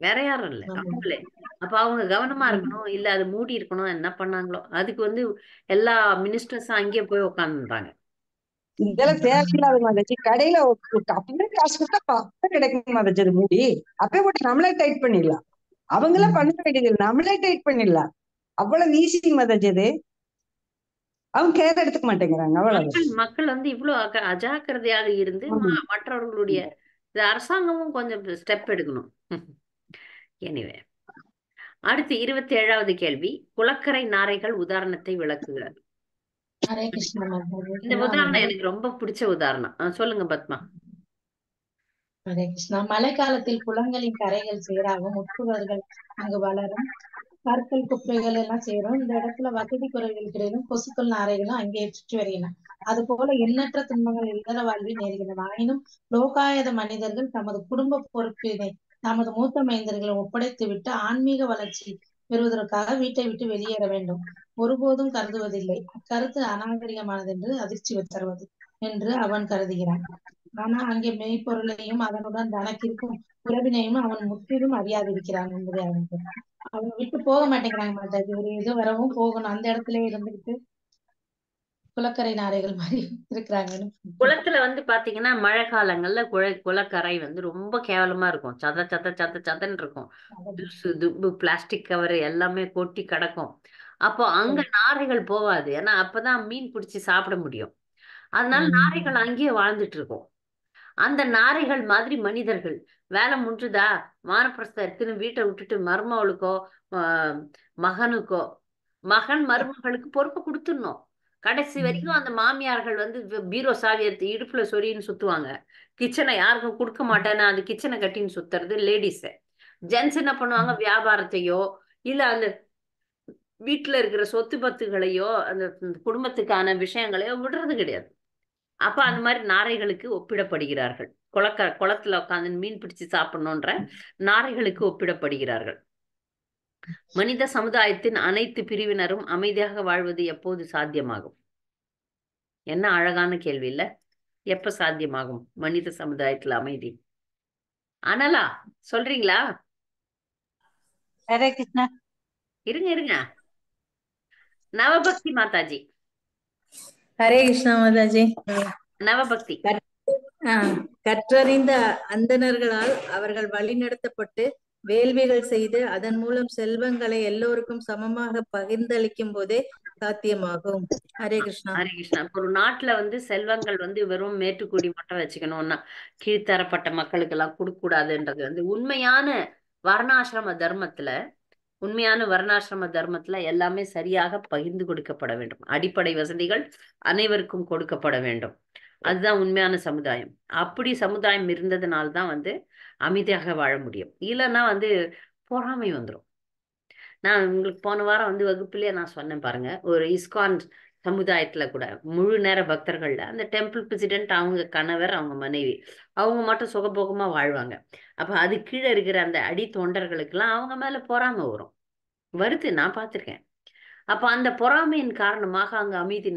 வேற யாரும் இல்ல, அவங்களே. அப்ப அவங்க கவனமா இருக்கணும், இல்ல அது மூடி இருக்கணும். என்ன பண்ணாங்களோ அதுக்கு எல்லா மினிஸ்டர்ஸும் அங்கேயே போய் உட்காந்துறாங்க. இதெல்லாம் தேவையில்லாத மாதாஜி. கடையில அப்படியே காசு கொடுத்தா கிடைக்கும் மாதாஜி அது மூடி. அப்பயே போட்டு நம்மளே டைட் பண்ணிடலாம். அவங்க எல்லாம் பண்ண வேண்டியது நம்மளே டைட் பண்ணிடலாம். அவ்வளவு ஈஸி மாதாஜி. அது அவங்க கேர் எடுத்துக்க மாட்டேங்கிறாங்க. அவ்வளவு மக்கள் இவ்வளவு அஜாக்கிரதையாக இருந்து மற்றவர்களுடைய அரசாங்கமும் கொஞ்சம் ஸ்டெப் எடுக்கணும். எனிவே, அடுத்து 27வது கேள்வி, குளக்கரை நாரைகள் உதாரணத்தை விளக்குகிறார். இந்த உதாரணம் எனக்கு ரொம்ப பிடிச்ச உதாரணம். சொல்லுங்க பத்மா. ஹரே கிருஷ்ணா. மழை காலத்தில் குளங்களின் கரைகள் சேராகும், உட்புகர்கள் அங்கு வளரும், கற்கள் குப்பைகள் எல்லாம் சேரும். இந்த இடத்துல வசதி குறைகளுக்கிடையிலும் கொசுக்கள் நாரைகளும் அங்கே சுற்றி வருகின்றன. அது போல எண்ணற்ற துன்பங்கள் இல்லற வாழ்வில் நேர்கின்றன. ஆயினும் லோகாயத மனிதர்கள் தமது குடும்ப பொறுப்பினை தமது மூத்த மைந்தர்களை ஒப்படைத்து விட்டு ஆன்மீக வளர்ச்சி பெறுவதற்காக வீட்டை விட்டு வெளியேற வேண்டும் ஒருபோதும் கருதுவதில்லை. அக்கருத்து அநாகரிகமானது என்று அதிர்ச்சி தருவது என்று அவன் கருதுகிறான். ஆனா அங்கே மெய்ப்பொருளையும் அதனுடன் தனக்கிருக்கும் உறவினையும் அவன் முற்றிலும் அறியாதிருக்கிறான் என்பதை அவங்க விட்டு போக மாட்டேங்கிறாங்க மாதாஜி. ஒரு இது வரவும் போகணும், அந்த இடத்துல இருந்துகிட்டு குளக்கரை நாரைகள் மாதிரி இருக்கிறாங்க. குளத்துல பாத்தீங்கன்னா மழை காலங்கள்ல குளக்கரை ரொம்ப கேவலமா இருக்கும். சத சத சத சதன்னு இருக்கும். துப்பு பிளாஸ்டிக் கவர் எல்லாமே கொட்டி கிடக்கும். அப்போ அங்க நாரைகள் போவாது. ஏன்னா அப்பதான் மீன் பிடிச்சி சாப்பிட முடியும். அதனால நாரைகள் அங்கேயே வாழ்ந்துட்டு இருக்கும். அந்த நாரைகள் மாதிரி மனிதர்கள். வேலை முடிஞ்சுதா, வானப்பிரஸ்தம் இருக்குன்னு வீட்டை விட்டுட்டு மருமகளுக்கோ மகனுக்கோ, மகன் மருமகளுக்கு பொறுப்பு கொடுத்துடணும். கடைசி வரைக்கும் அந்த மாமியார்கள் வந்து பீரோ சாவி எடுத்து இடுப்புல சொரின்னு சுத்துவாங்க. கிச்சனை யாருக்கும் கொடுக்க மாட்டேன்னா அந்த கிச்சனை கட்டின்னு சுத்துறது லேடிஸ். ஜென்ஸ் என்ன பண்ணுவாங்க, வியாபாரத்தையோ இல்ல அந்த வீட்டுல இருக்கிற சொத்து பத்துகளையோ அந்த குடும்பத்துக்கான விஷயங்களையோ விடுறது கிடையாது. அப்ப அந்த மாதிரி நாரைகளுக்கு ஒப்பிடப்படுகிறார்கள். குளத்துல உட்காந்து மீன் பிடிச்சு சாப்பிடணுன்ற நாரைகளுக்கு ஒப்பிடப்படுகிறார்கள். மனித சமுதாயத்தின் அனைத்து பிரிவினரும் அமைதியாக வாழ்வது எப்போது சாத்தியமாகும்? என்ன அழகான கேள்வி இல்ல? எப்ப சாத்தியமாகும் மனித சமுதாயத்துல அமைதி? அனலா சொல்றீங்களா? ஹரே கிருஷ்ணா. இருங்க நவபக்தி மாதாஜி. ஹரே கிருஷ்ணா மாதாஜி. நவபக்தி. கற்றறிந்த அந்தணர்களால் அவர்கள் வழிநடத்தப்பட்டு வேள்விகள் செய்து அதன் மூலம் செல்வங்களை எல்லோருக்கும் சமமாக பகிர்ந்தளிக்கும் போதே சாத்தியமாகும். ஹரே கிருஷ்ணா. ஹரே கிருஷ்ணா. ஒரு நாட்டுல வந்து செல்வங்கள் வந்து வெறும் மேட்டுக்குடி மட்டும் வச்சுக்கணும்னா கீழ்த்தரப்பட்ட மக்களுக்கு எல்லாம் கொடுக்க கூடாதுன்றது வந்து உண்மையான வர்ணாசிரம தர்மத்துல எல்லாமே சரியாக பகிர்ந்து கொடுக்கப்பட வேண்டும். அடிப்படை வசதிகள் அனைவருக்கும் கொடுக்கப்பட வேண்டும். அதுதான் உண்மையான சமுதாயம். அப்படி சமுதாயம் இருந்ததுனால்தான் வந்து அமைதியாக வாழ முடியும். இல்லைன்னா வந்து பொறாமை வந்துடும். நான் உங்களுக்கு போன வாரம் வந்து வகுப்புலயே நான் சொன்னேன் பாருங்க, ஒரு இஸ்கான் சமுதாயத்துல கூட முழு நேர பக்தர்கள்ல அந்த டெம்பிள் பிரசிடென்ட், அவங்க கணவர், அவங்க மனைவி, அவங்க மட்டும் சுகபோகமா வாழ்வாங்க. அப்ப அது கீழே இருக்கிற அந்த அடி தொண்டர்களுக்கு எல்லாம் அவங்க மேல பொறாமை வருது. நான் பார்த்திருக்கேன். அப்ப அந்த பொறாமையின் காரணமாக அங்க அமைதி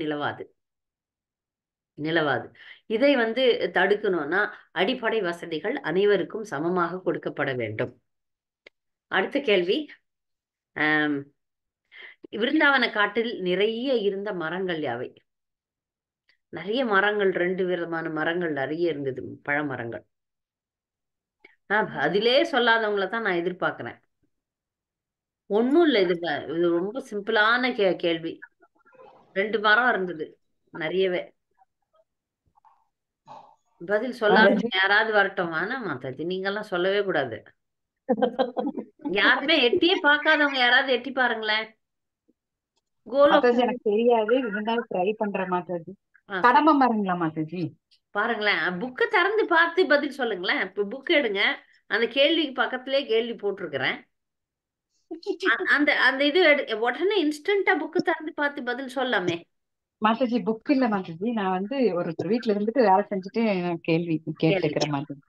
நிலவாது. இதை வந்து தடுக்கணும்னா அடிப்படை வசதிகள் அனைவருக்கும் சமமாக கொடுக்கப்பட வேண்டும். அடுத்த கேள்வி, விருந்தாவன காட்டில் நிறைய இருந்த மரங்கள் யாவை? நிறைய மரங்கள், 2 விதமான மரங்கள் நிறைய இருந்தது, பழமரங்கள். அதிலே சொல்லாதவங்களை தான் நான் எதிர்பார்க்கிறேன். ஒன்னும் இல்லை, இது ரொம்ப சிம்பிளான கேள்வி. 2 மரம் இருந்தது நிறையவே. பதில் சொல்லாம யாராவது வரட்டும். ஆனா மாதாஜி நீங்க எல்லாம் சொல்லவே கூடாது. யாருமே எட்டியே பார்க்காதவங்க யாராவது எட்டி பாருங்களேன். எனக்கு தெரியாது, இருந்தாலும் ட்ரை பண்றேன் மாதாஜி. கடம்ப மரங்களா மாதாஜி? பாருங்களேன், புக்கை திறந்து பார்த்து பதில் சொல்லுங்களேன். இப்ப புக் எடுங்க, அந்த கேள்விக்கு பக்கத்திலே கேள்வி போட்டிருக்கிறேன். அந்த அந்த இது உடனே இன்ஸ்டன்டா புக்கு திறந்து பார்த்து பதில் சொல்லாமே. மாதாஜி புக் இல்ல மாதாஜி, நான் வந்து ஒரு வீட்டுல இருந்துட்டு வேலை செஞ்சுட்டு கேள்வி கேட்டுக்கிறேன் மாதாஜி.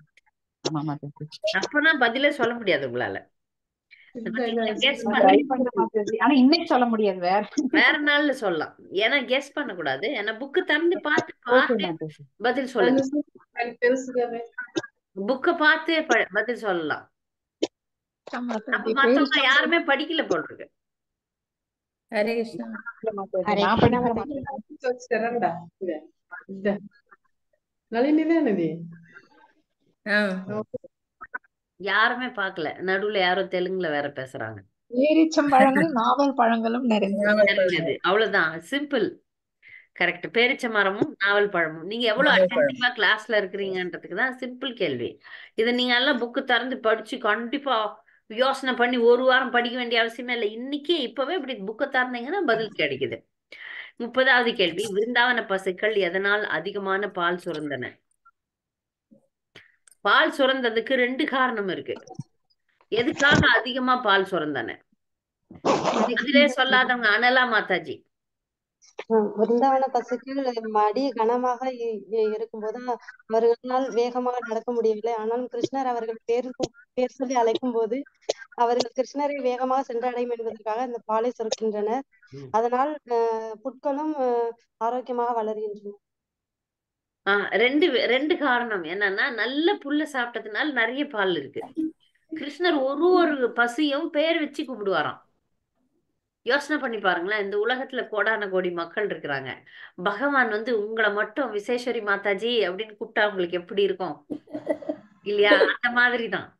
ஆமா மாதாஜி. அப்பனா பதிலே சொல்ல முடியாது உங்களால. ஆனா இன்னைக்கு சொல்ல முடியாது, வேற நாள்ல சொல்லலாம். ஏன்னா கெஸ் பண்ண கூடாது. ஏன்னா புக்கு திறந்து பார்த்து பதில் சொல்லுங்க. புக்க பார்த்து பதில் சொல்லலாம். மத்தவங்க யாருமே படிக்கல போட்டிருக்கு. ஹரே கிருஷ்ணா. யாருமே பாக்கல. நடுவுல யாரோ தெலுங்குல வேற பேசுறாங்க. பேரிச்சம்பழங்கள் நாவல் பழங்களும் நிறைந்தது. அவ்வளவுதான், சிம்பிள். கரெக்ட். பேரிச்ச மரமும் நாவல் பழமும். நீங்க எவ்வளவு அட்டென்டிவா கிளாஸ்ல இருக்கிறீங்கன்றதுக்கு தான் சிம்பிள் கேள்வி. இதை நீங்க எல்லாம் புக்கு திறந்து படிச்சு கண்டிப்பா யோசனை பண்ணி ஒரு வாரம் படிக்க வேண்டிய அவசியமே இல்லை. இன்னைக்கே இப்பவே இப்படி புக்கை திறந்தீங்கன்னா பதில் கிடைக்குது. 30வது கேள்வி, விருந்தாவன பசுக்கள் எதனால் அதிகமான பால் சுரந்தன? பால் சுரந்ததுக்கு 2 காரணம் இருக்கு. எதுக்காக அதிகமா பால் சுரந்தன? அதிலே சொல்லாதவங்க அனலா மாதாஜி. விருந்தாவன பசுக்கள் மடி கனமாக இருக்கும்போது அவர்களால் வேகமாக நடக்க முடியவில்லை. ஆனாலும் கிருஷ்ணர் அவர்கள் பேர் சொல்லி அழைக்கும் போது அவர்கள் கிருஷ்ணரை வேகமாக சென்றடையும் என்பதற்காக அந்த பாலை சுரக்கின்றனர். அதனால் புட்களும் ஆரோக்கியமாக வளர்கின்றன. ரெண்டு காரணம் என்னன்னா, நல்ல புல்ல சாப்பிட்டதுனால நிறைய பால் இருக்கு. கிருஷ்ணர் ஒரு பசியும் பேர் வச்சு கூப்பிடுவாராம். யோசனை பண்ணி பாருங்களேன். இந்த உலகத்துல கோடான கோடி மக்கள் இருக்கிறாங்க. பகவான் வந்து உங்களை மட்டும் விசேஸ்வரி மாதாஜி அப்படின்னு கூப்பிட்டா உங்களுக்கு எப்படி இருக்கும்? இல்லையா?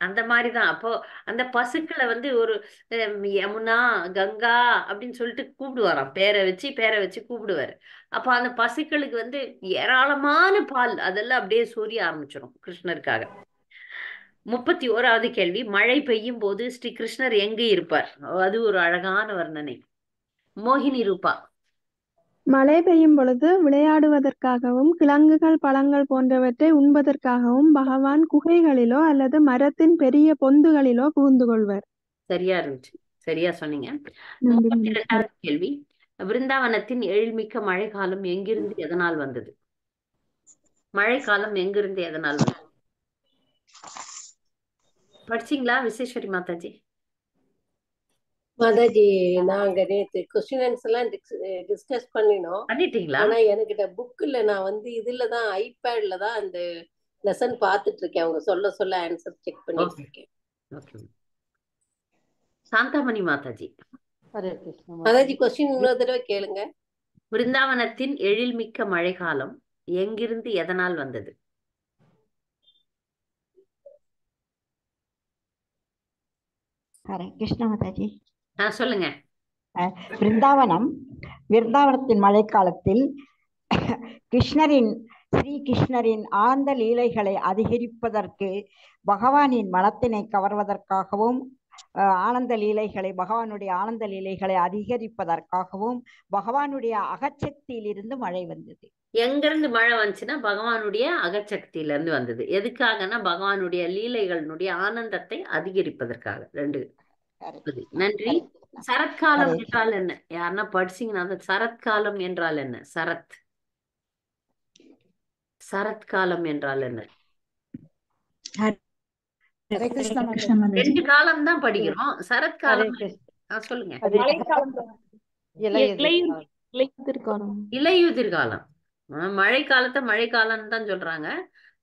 அந்த மாதிரிதான். அப்போ அந்த பசுக்களை வந்து ஒரு யமுனா, கங்கா அப்படின்னு சொல்லிட்டு கூப்பிடுவாராம். பேரை வச்சு கூப்பிடுவாரு. அப்ப அந்த பசுக்களுக்கு வந்து ஏராளமான பால் அதெல்லாம் அப்படியே சொரிய ஆரம்பிச்சிடும் கிருஷ்ணருக்காக. 31வது கேள்வி, மழை பெய்யும் போது ஸ்ரீ கிருஷ்ணர் எங்கே இருப்பார்? அது ஒரு அழகான வர்ணனை. மோகினி ரூபா. மழை பெய்யும் பொழுது விளையாடுவதற்காகவும் கிழங்குகள் பழங்கள் போன்றவற்றை உண்பதற்காகவும் பகவான் குகைகளிலோ அல்லது மரத்தின் பெரிய பொந்துகளிலோ புகுந்து கொள்வர். சரியா இருந்துச்சு, சரியா சொன்னீங்க. நன்றி. 32வது கேள்வி, விருந்தாவனத்தின் எழில்மிக்க மழைக்காலம் எங்கிருந்து எதனால் வந்தது? மழைக்காலம் எங்கிருந்து எதனால் வந்தது? படிச்சீங்களா விசேஸ்வரி மாதாஜி? மாதாஜி, நாங்க நேத்து கொஸ்டின் ஆன்சர் எல்லாம் டிஸ்கஸ் பண்ணினோம். பண்ணிட்டீங்களா? ஆனா எனக்கிட்ட புக் இல்ல. நான் வந்து இதுலதான் ஐபேட்ல தான் அந்த லெசன் பாத்துட்டு இருக்கேன். அவங்க சொல்ல சொல்ல ஆன்சர் செக் பண்ணிட்டு இருக்கேன். சாந்தாமணி மாதாஜி. மாதாஜி, கொஸ்டின் இன்னொரு தடவை கேளுங்க. விருந்தாவனத்தின் எழில்மிக்க மழைக்காலம் எங்கிருந்து எதனால் வந்தது? ஹரே கிருஷ்ண மாதாஜி. சொல்லுங்க. விருந்தாவனத்தின் மழைக்காலத்தில் ஸ்ரீ கிருஷ்ணரின் ஆனந்த லீலைகளை அதிகரிப்பதற்கு, பகவானின் மனத்தினை கவர்வதற்காகவும், பகவானுடைய ஆனந்த லீலைகளை அதிகரிப்பதற்காகவும் பகவானுடைய அகச்சக்தியிலிருந்து மழை வந்தது. எங்கிருந்து மழை வந்துச்சுன்னா பகவானுடைய அகச்சக்தியில இருந்து வந்தது. எதுக்காகனா பகவானுடைய லீலைகளுடைய ஆனந்தத்தை அதிகரிப்பதற்காக. 2. நன்றி. சரத்காலம் என்றால் என்ன? யாருன்னா படிச்சீங்கன்னா சரத்காலம் என்றால் என்ன? சரத்காலம் என்றால் என்ன? 2 காலம் தான் படிக்கிறோம். சரத்காலம் சொல்லுங்க. இலையுதிர் காலம். மழை காலத்தை மழைக்காலம் தான் சொல்றாங்க.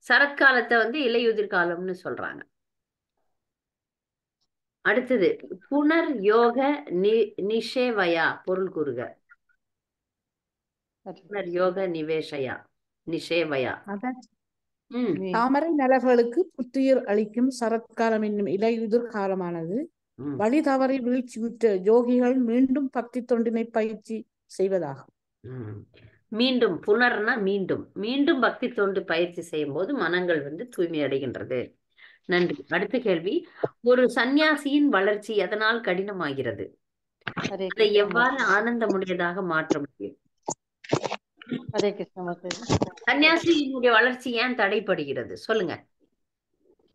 சரத்காலத்தை வந்து இலையுதிர் காலம்னு சொல்றாங்க. அடுத்தது, புனர் யோக நிஷேவயா பொருள் கூறுக. புனர் யோக நிஷேவயா. தாமரை மலர்களுக்கு புத்துயிர் அளிக்கும் சரத்காலம் என்னும் இலையுதிர் காலமானது வழி தவறி வீழ்ச்சியுற்ற யோகிகள் மீண்டும் பக்தி தொண்டினை பயிற்சி செய்வதாகும். மீண்டும், புனர்னா மீண்டும் பக்தி தொண்டு பயிற்சி செய்யும் போது மனங்கள் வந்து தூய்மை அடைகின்றது. நன்றி. அடுத்த கேள்வி, ஒரு சந்நியாசியின் வளர்ச்சி எதனால் கடினமாகிறது? அதை எவ்வாறு ஆனந்தமுடையதாக மாற்ற முடியும்? சன்னியாசியினுடைய வளர்ச்சி ஏன் தடைப்படுகிறது? சொல்லுங்க.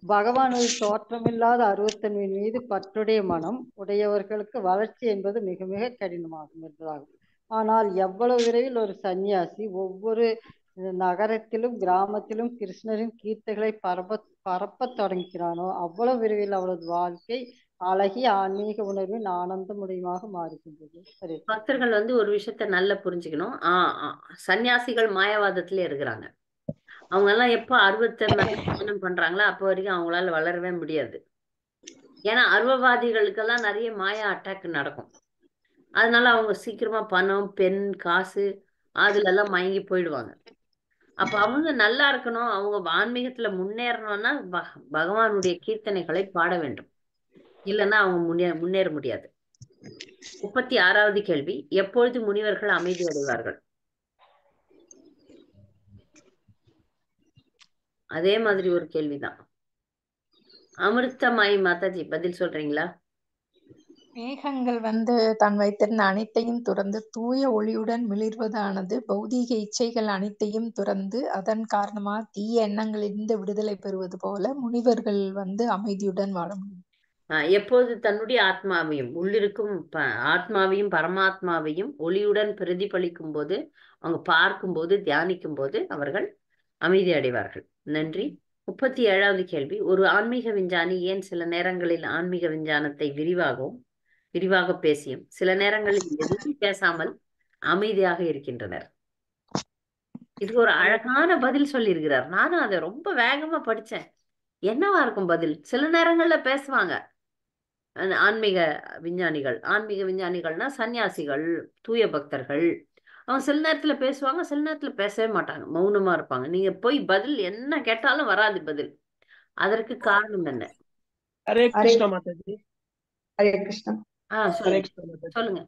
பகவானது தோற்றமில்லாத அருவத்தன்மையின் மீது பற்றுடைய மனம் உடையவர்களுக்கு வளர்ச்சி என்பது மிக மிக கடினமாகும் என்பதாகும். ஆனால் எவ்வளவு விரைவில் ஒரு சன்னியாசி ஒவ்வொரு நகரத்திலும் கிராமத்திலும் கிருஷ்ணரின் கீர்த்திகளை பரப்ப தொடங்குகிறானோ அவ்வளவு விரைவில் அவளது வாழ்க்கை அழகிய ஆன்மீக உணர்வின் ஆனந்தமுடையமாக மாறுகின்றது. பக்தர்கள் வந்து ஒரு விஷயத்த நல்லா புரிஞ்சுக்கணும். சன்னியாசிகள் மாயவாதத்திலே இருக்கிறாங்க. அவங்க எல்லாம் எப்ப அருவத்தன்மையம் பண்றாங்களோ அப்போ வரைக்கும் அவங்களால வளரவே முடியாது. ஏன்னா அருவவாதிகளுக்கெல்லாம் நிறைய மாயா அட்டாக் நடக்கும். அதனால அவங்க சீக்கிரமா பணம், பெண், காசு அதுல எல்லாம் மயங்கி போயிடுவாங்க. அப்ப அவங்க நல்லா இருக்கணும், அவங்க ஆன்மீகத்துல முன்னேறணும்னா பகவானுடைய கீர்த்தனைகளை பாட வேண்டும். இல்லைன்னா அவங்க முன்னேற முடியாது. 36வது கேள்வி, எப்பொழுது முனிவர்கள் அமைதி அடைவார்கள்? அதே மாதிரி ஒரு கேள்விதான். அமிர்தமாயி மாதாஜி பதில் சொல்றீங்களா? மேகங்கள் தான் வைத்திருந்த அனைத்தையும் துறந்து தூய ஒளியுடன் மிளிர்வதானது பௌதீக இச்சைகள் அனைத்தையும் துறந்து அதன் காரணமாக தீய எண்ணங்களிலிருந்து விடுதலை பெறுவது போல முனிவர்கள் அமைதியுடன் வாழ முடியும். எப்போது தன்னுடைய ஆத்மாவையும் உள்ளிருக்கும் ஆத்மாவையும் பரமாத்மாவையும் ஒளியுடன் பிரதிபலிக்கும் போது, அவங்க பார்க்கும் போது, தியானிக்கும் போது அவர்கள் அமைதி அடைவார்கள். நன்றி. 37வது கேள்வி, ஒரு ஆன்மீக விஞ்ஞானி ஏன் சில நேரங்களில் ஆன்மீக விஞ்ஞானத்தை விரிவாக பேசியும் சில நேரங்களில் எதுவும் பேசாமல் அமைதியாக இருக்கின்றனர்? இதுக்கு ஒரு அழகான பதில் சொல்லியிருக்கிறார். நானும் அதை ரொம்ப வேகமா படிச்சேன். என்னவா இருக்கும் பதில்? சில நேரங்கள்ல பேசுவாங்க ஆன்மீக விஞ்ஞானிகள்னா சன்னியாசிகள், தூய பக்தர்கள். அவங்க சில நேரத்துல பேசுவாங்க, சில நேரத்துல பேசவே மாட்டாங்க, மௌனமா இருப்பாங்க. நீங்க போய் பதில் என்ன கேட்டாலும் வராது பதில். அதற்கு காரணம் என்ன? ஹரே கிருஷ்ணா மாதாஜி. ஹரே கிருஷ்ணா. ஹரே சொல்லுங்க கிருஷ்ணா மாதாஜி. சொல்லுங்க.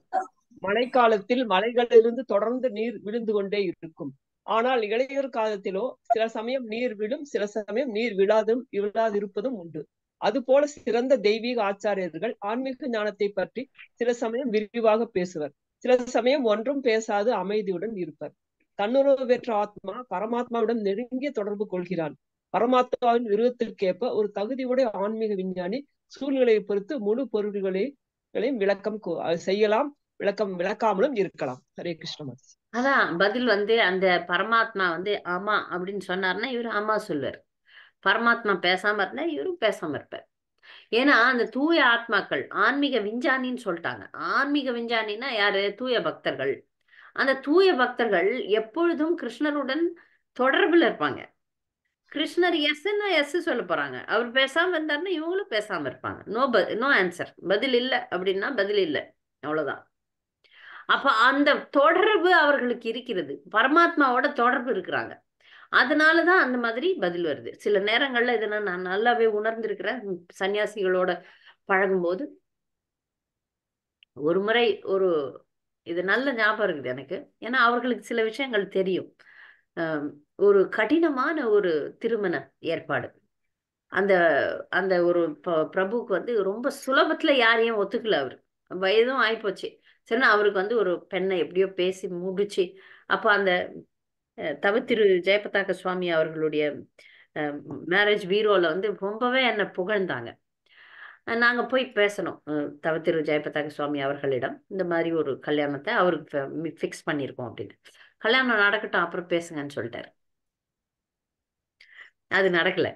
மழைக்காலத்தில் மலைகளிலிருந்து தொடர்ந்து நீர் விழுந்து கொண்டே இருக்கும். ஆனால் இளையோர் காலத்திலோ சில சமயம் நீர் விழும், சில சமயம் நீர் விழாதிருப்பதும் உண்டு. அதுபோல சிறந்த தெய்வீக ஆச்சாரியர்கள் ஆன்மீக ஞானத்தை பற்றி சில சமயம் விரிவாக பேசுவர், சில சமயம் ஒன்றும் பேசாது அமைதியுடன் இருப்பர். தன்னுறவு பெற்ற ஆத்மா பரமாத்மாவுடன் நெருங்கிய தொடர்பு கொள்கிறான். பரமாத்மாவின் விருப்பத்திற்கேற்ப ஒரு தகுதியுடைய ஆன்மீக விஞ்ஞானி சூழ்நிலையை பொறுத்து முழு பொருள்களையும் விளக்கம் செய்யலாம், விளக்காமலும் இருக்கலாம். ஹரே கிருஷ்ணா. அதான் பதில் வந்து அந்த பரமாத்மா வந்து ஆமா அப்படின்னு சொன்னார்னா இவரு ஆமா சொல்லுவார். பரமாத்மா பேசாம இருந்தா இவரும் பேசாம இருப்பார். ஏன்னா அந்த தூய ஆத்மாக்கள் ஆன்மீக விஞ்ஞானின்னு சொல்லிட்டாங்க. ஆன்மீக விஞ்ஞானின்னா யாரு? தூய பக்தர்கள். அந்த தூய பக்தர்கள் எப்பொழுதும் கிருஷ்ணருடன் தொடர்புல இருப்பாங்க. கிருஷ்ணர் எஸ்ன்னா எஸ் சொல்ல போறாங்க. அவர் பேசாம இருந்தாருன்னா இவங்களும் பேசாம இருப்பாங்க. No answer. பதில் இல்லை அப்படின்னா பதில் இல்லை, அவ்வளவுதான். அப்ப அந்த தொடர்பு அவர்களுக்கு இருக்கிறது, பரமாத்மாவோட தொடர்பு இருக்கிறாங்க. அதனாலதான் அந்த மாதிரி பதில் வருது. சில நேரங்கள்ல இதை நான் நல்லாவே உணர்ந்திருக்கிறேன். சன்னியாசிகளோட பழகும்போது ஒரு முறை இது நல்ல ஞாபகம் இருக்குது எனக்கு. ஏன்னா அவர்களுக்கு சில விஷயங்கள் தெரியும். ஒரு கடினமான ஒரு திருமண ஏற்பாடு. அந்த அந்த ஒரு பிரபுவுக்கு வந்து ரொம்ப சுலபத்துல யாரையும் ஒத்துக்கல. அவரு வயதும் ஆயிப்போச்சு. சரி, அவருக்கு வந்து ஒரு பெண்ணை எப்படியோ பேசி முடிச்சு, அப்போ அந்த தவத்திரு ஜெயபதாக சுவாமி அவர்களுடைய மேரேஜ் பீரோல வந்து ரொம்பவே என்னை புகழ்ந்தாங்க. நாங்க போய் பேசணும் தவத்திரு ஜெயபதாக சுவாமி அவர்களிடம். இந்த மாதிரி ஒரு கல்யாணத்தை அவருக்கு ஃபிக்ஸ் பண்ணியிருக்கோம் அப்படின்னு. கல்யாணம் நடக்கட்டும், அப்புறம் பேசுங்கன்னு சொல்லிட்டாரு. அது நடக்கல.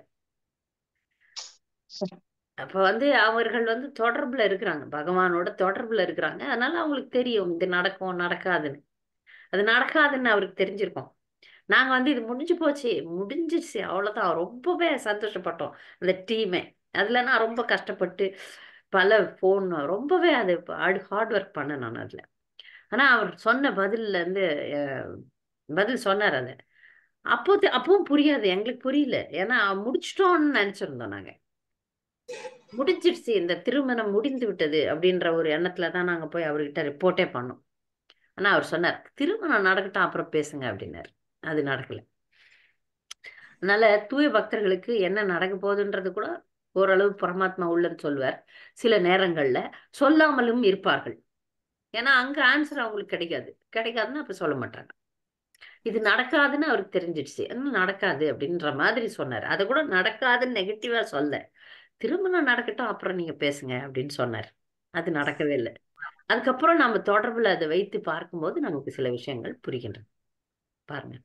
அப்ப வந்து அவர்கள் வந்து தொடர்புல இருக்கிறாங்க, பகவானோட தொடர்புல இருக்கிறாங்க. அதனால அவங்களுக்கு தெரியும் இது நடக்கும் நடக்காதுன்னு. அது நடக்காதுன்னு அவருக்கு தெரிஞ்சிருக்கோம். நாங்க வந்து இது முடிஞ்சிருச்சு அவ்வளவுதான். ரொம்பவே சந்தோஷப்பட்டோம் அந்த டீமே. அதுல நான் ரொம்ப கஷ்டப்பட்டு பல போன் ரொம்பவே அது ஹார்ட் ஒர்க் பண்ணேன் நான் அதுல. ஆனா அவர் சொன்ன பதில் சொன்னார். அது அப்பவும் புரியாது, எங்களுக்கு புரியல. ஏன்னா முடிச்சிட்டோம்னு நினைச்சிருந்தோம். நாங்க முடிஞ்சிடுச்சு, இந்த திருமணம் முடிந்து விட்டது அப்படின்ற ஒரு எண்ணத்துலதான் நாங்க போய் அவர்கிட்ட ரிப்போர்ட்டே பண்ணோம். ஆனா அவர் சொன்னார் திருமணம் நடக்கட்டும் அப்புறம் பேசுங்க அப்படின்னாரு. அது நடக்கல. அதனால தூய பக்தர்களுக்கு என்ன நடக்க போகுதுன்றது கூட ஓரளவு பரமாத்மா உள்ளன்னு சொல்லுவார். சில நேரங்கள்ல சொல்லாமலும் இருப்பார்கள். ஏன்னா அங்க ஆன்சர் அவங்களுக்கு கிடைக்காதுன்னு அப்ப சொல்ல மாட்டாங்க. இது நடக்காதுன்னு அவருக்கு தெரிஞ்சிடுச்சு, நடக்காது அப்படின்ற மாதிரி சொன்னார். அதை கூட நடக்காதுன்னு நெகட்டிவா சொல்ல, திருமணம் நடக்கட்டும் அப்புறம் நீங்க பேசுங்க அப்படின்னு சொன்னார். அது நடக்கவே இல்லை. அதுக்கப்புறம் நம்ம தொடர்புல அதை வைத்து பார்க்கும்போது நமக்கு சில விஷயங்கள் புரிகின்றன. பாருங்க,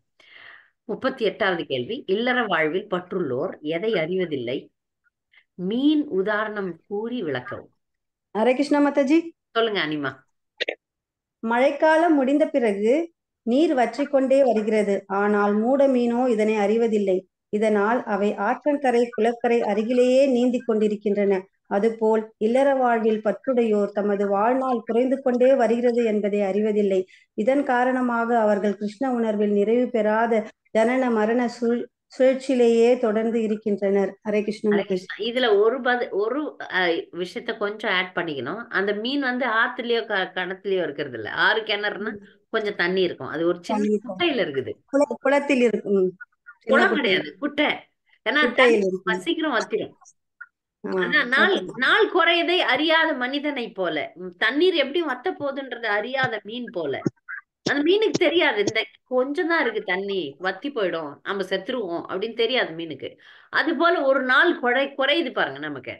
38வது கேள்வி. இல்லற வாழ்வில் பற்றுள்ளோர் எதை அறிவதில்லை? மீன் உதாரணம் கூறி விளக்கவும். ஹரே கிருஷ்ணா மாதாஜி. சொல்லுங்க அனிமா. மழைக்காலம் முடிந்த பிறகு நீர் வற்றிக்கொண்டே வருகிறது. ஆனால் மூட மீனோ இதனை அறிவதில்லை. இதனால் அவை ஆற்றங்கரை குளக்கரை அருகிலேயே நீந்திக் கொண்டிருக்கின்றன. அதுபோல் இல்லற வாழ்வில் பற்றுடையோர் தமது வாழ்நாள் குறைந்து கொண்டே வருகிறது என்பதை அறிவதில்லை. இதன் காரணமாக அவர்கள் கிருஷ்ண உணர்வில் நிறைவு பெறாத ஜனன மரண சுழற்சியிலேயே தொடர்ந்து இருக்கின்றனர். ஹரே கிருஷ்ணா. இதுல ஒரு விஷயத்த கொஞ்சம் ஆட் பண்ணிக்கணும். அந்த மீன் வந்து ஆத்துலயோ கிணத்துலயோ இருக்கிறது இல்ல. 6 கிணறுனா கொஞ்சம் தண்ணி இருக்கும். அது ஒரு சின்ன குட்டையில இருக்குது. குளத்தில் இருக்கும். குளம் கிடையாது, குட்டை. ஏன்னா சீக்கிரம் வத்திரும். நாள் குறையதை அறியாத மனிதனை போல, தண்ணீர் எப்படி வத்த போகுதுன்றது அறியாத மீன் போல. அந்த மீனுக்கு தெரியாது இந்த கொஞ்சம் தான் இருக்கு தண்ணி, வத்தி போயிடும், நம்ம செத்துருவோம் அப்படின்னு தெரியாது மீனுக்கு. அது போல ஒரு நாள் குறையுது பாருங்க நமக்கு.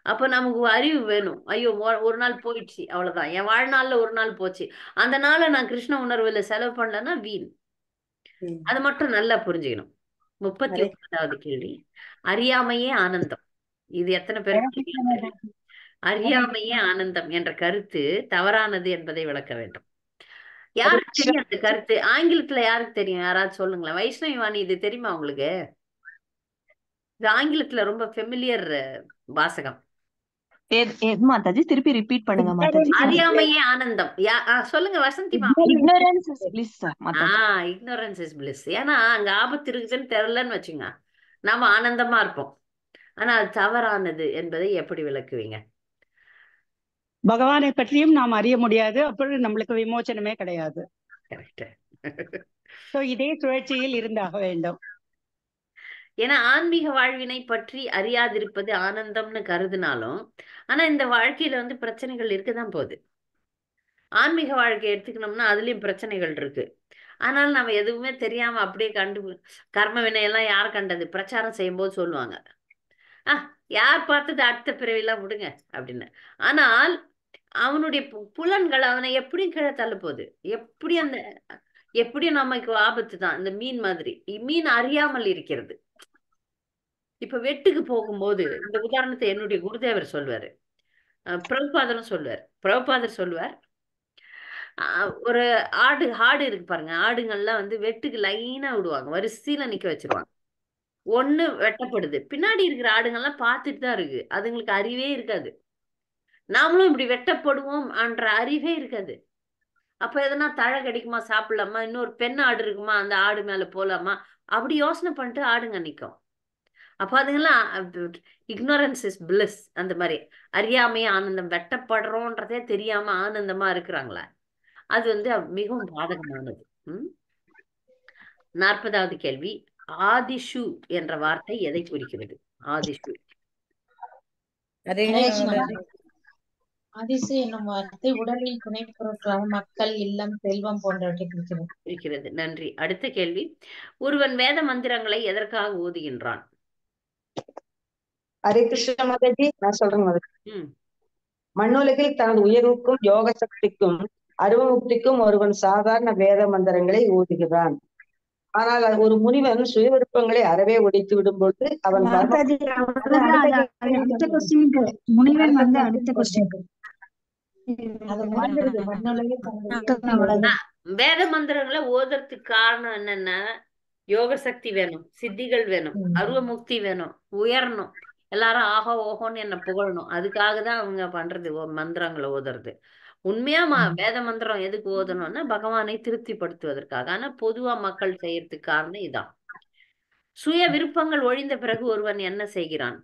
அப்ப நமக்கு அறிவு வேணும். ஐயோ ஒரு நாள் போயிடுச்சு, அவ்வளவுதான், என் வாழ்நாள்ல ஒரு நாள் போச்சு, அந்த நாளை நான் கிருஷ்ண உணர்வுல செலவு பண்ணலன்னா வீண். அது மட்டும் நல்லா புரிஞ்சுக்கணும். 39வது கேள்வி. அறியாமையே ஆனந்தம். இது எத்தனை பேருக்கு தெரியும்? அறியாமையே ஆனந்தம் என்ற கருத்து தவறானது என்பதை விளக்க வேண்டும். யாருக்கு தெரியும் அந்த கருத்து? ஆங்கிலத்துல யாருக்கு தெரியும்? யாராவது சொல்லுங்களேன். வைஷ்ணவி வாணி, இது தெரியுமா உங்களுக்கு? இது ஆங்கிலத்துல ரொம்ப ஃபெமிலியர் வாசகம். மாதாஜி திருப்பி ரிப்பீட் பண்ணுங்க மாதாஜி. அறியாமையே ஆனந்தம். சொல்லுங்க Vasanthi. ignorance is bliss. ignorance is bliss. ஏன்னா அங்க ஆபத்து இருக்குதுன்னு தெரியலன்னு வச்சுங்க, நாம ஆனந்தமா இருப்போம். ஆனா அது தவறானது என்பதை எப்படி விளக்குவீங்க? பகவானை பற்றியும் நாம் அறிய முடியாது, அப்பொழுது நம்மளுக்கு விமோச்சனமே கிடையாது. கரெக்ட். சோ இதே சுழற்சியில் இருந்தாக வேண்டும். ஏன்னா ஆன்மீக வாழ்வினை பற்றி அறியாதிருப்பது ஆனந்தம்னு கருதினாலும், ஆனா இந்த வாழ்க்கையில வந்து பிரச்சனைகள் இருக்குதான் போகுது. ஆன்மீக வாழ்க்கை எடுத்துக்கணும்னா அதுலயும் பிரச்சனைகள் இருக்கு. ஆனால் நம்ம எதுவுமே தெரியாம அப்படியே கர்ம வினையெல்லாம் யார் கண்டது? பிரச்சாரம் செய்யும் போது சொல்லுவாங்க, யார் பார்த்தது அடுத்த பிறவிலாம் விடுங்க அப்படின்னு. ஆனால் அவனுடைய புலன்கள் அவனை எப்படியும் கீழே தள்ள போகுது. எப்படியும் நமக்கு ஆபத்து தான். இந்த மீன் மாதிரி, மீன் அறியாமல் இருக்கிறது. இப்ப வெட்டுக்கு போகும்போது, இந்த உதாரணத்தை என்னுடைய குருதேவர் சொல்வாரு, பிரபுபாதர் சொல்லுவார், ஒரு ஆடு இருக்கு பாருங்க, ஆடுங்கள்லாம் வந்து வெட்டுக்கு லைனா விடுவாங்க, வரிசையில நிக்க வச்சிருவாங்க. ஒண்ணு வெட்டப்படுது, பின்னாடி இருக்கிற ஆடுங்கள்லாம் பார்த்துட்டு தான் இருக்கு, அதுங்களுக்கு அறிவே இருக்காது. நாமளும் இப்படி வெட்டப்படுவோம் என்ற அறிவே இருக்காது. அப்ப எதனா தழை கிடைக்குமா, சாப்பிடலாமா, இன்னொரு பெண் ஆடு இருக்குமா, அந்த ஆடு மேல போலாமா, அப்படி யோசனை பண்ணிட்டு ஆடுங்க நிக்கும். அப்ப அதுங்கெல்லாம் இக்னோரன்ஸ் இஸ் பிளிஸ், அந்த மாதிரி அறியாமையே ஆனந்தம். வெட்டப்படுறோன்றதே தெரியாம ஆனந்தமா இருக்கிறாங்களா, அது வந்து மிகவும் பாதகமானது. 40வது கேள்வி, ஆதிஷு என்ற வார்த்தை எதை குறிக்கிறது? ஆதிஷு. ஆதிசு என்னும் வார்த்தை உடலில் துணை பொருட்களாக மக்கள், இல்லம், செல்வம் போன்றவற்றை குறிக்கிறது. நன்றி. அடுத்த கேள்வி, ஒருவன் வேத மந்திரங்களை எதற்காக ஓதுகின்றான்? ஹரே கிருஷ்ண மாதாஜி, நான் சொல்றேன் மாதாஜி. மண்ணுலகில் தனது உயர்வுக்கும் யோக சக்திக்கும் அருவமுக்திக்கும் ஒருவன் சாதாரண வேத மந்திரங்களை ஓதுகிறான். ஆனால் ஒரு முனிவன் சுய விருப்பங்களை அறவே ஒழித்து விடும் பொழுது அவன் முனிவன் வந்து அடுத்த கொஸ்டின். வேத மந்திரங்களை ஓதுறதுக்கு காரணம் என்னன்னா, யோக சக்தி வேணும், சித்திகள் வேணும், அருவமுக்தி வேணும், உயரணும், எல்லாரும் ஆஹோ ஓஹோன்னு என்ன புகழணும். அதுக்காக தான் அவங்க பண்றது மந்திரங்களை ஓதுறது. உண்மையா வேத மந்திரம் எதுக்கு ஓதணும்னா பகவானை திருப்திப்படுத்துவதற்காக. ஆனா பொதுவா மக்கள் செய்யறதுக்கு காரணம் இதான். சுய விருப்பங்கள் ஒழிந்த பிறகு ஒருவன் என்ன செய்கிறான்?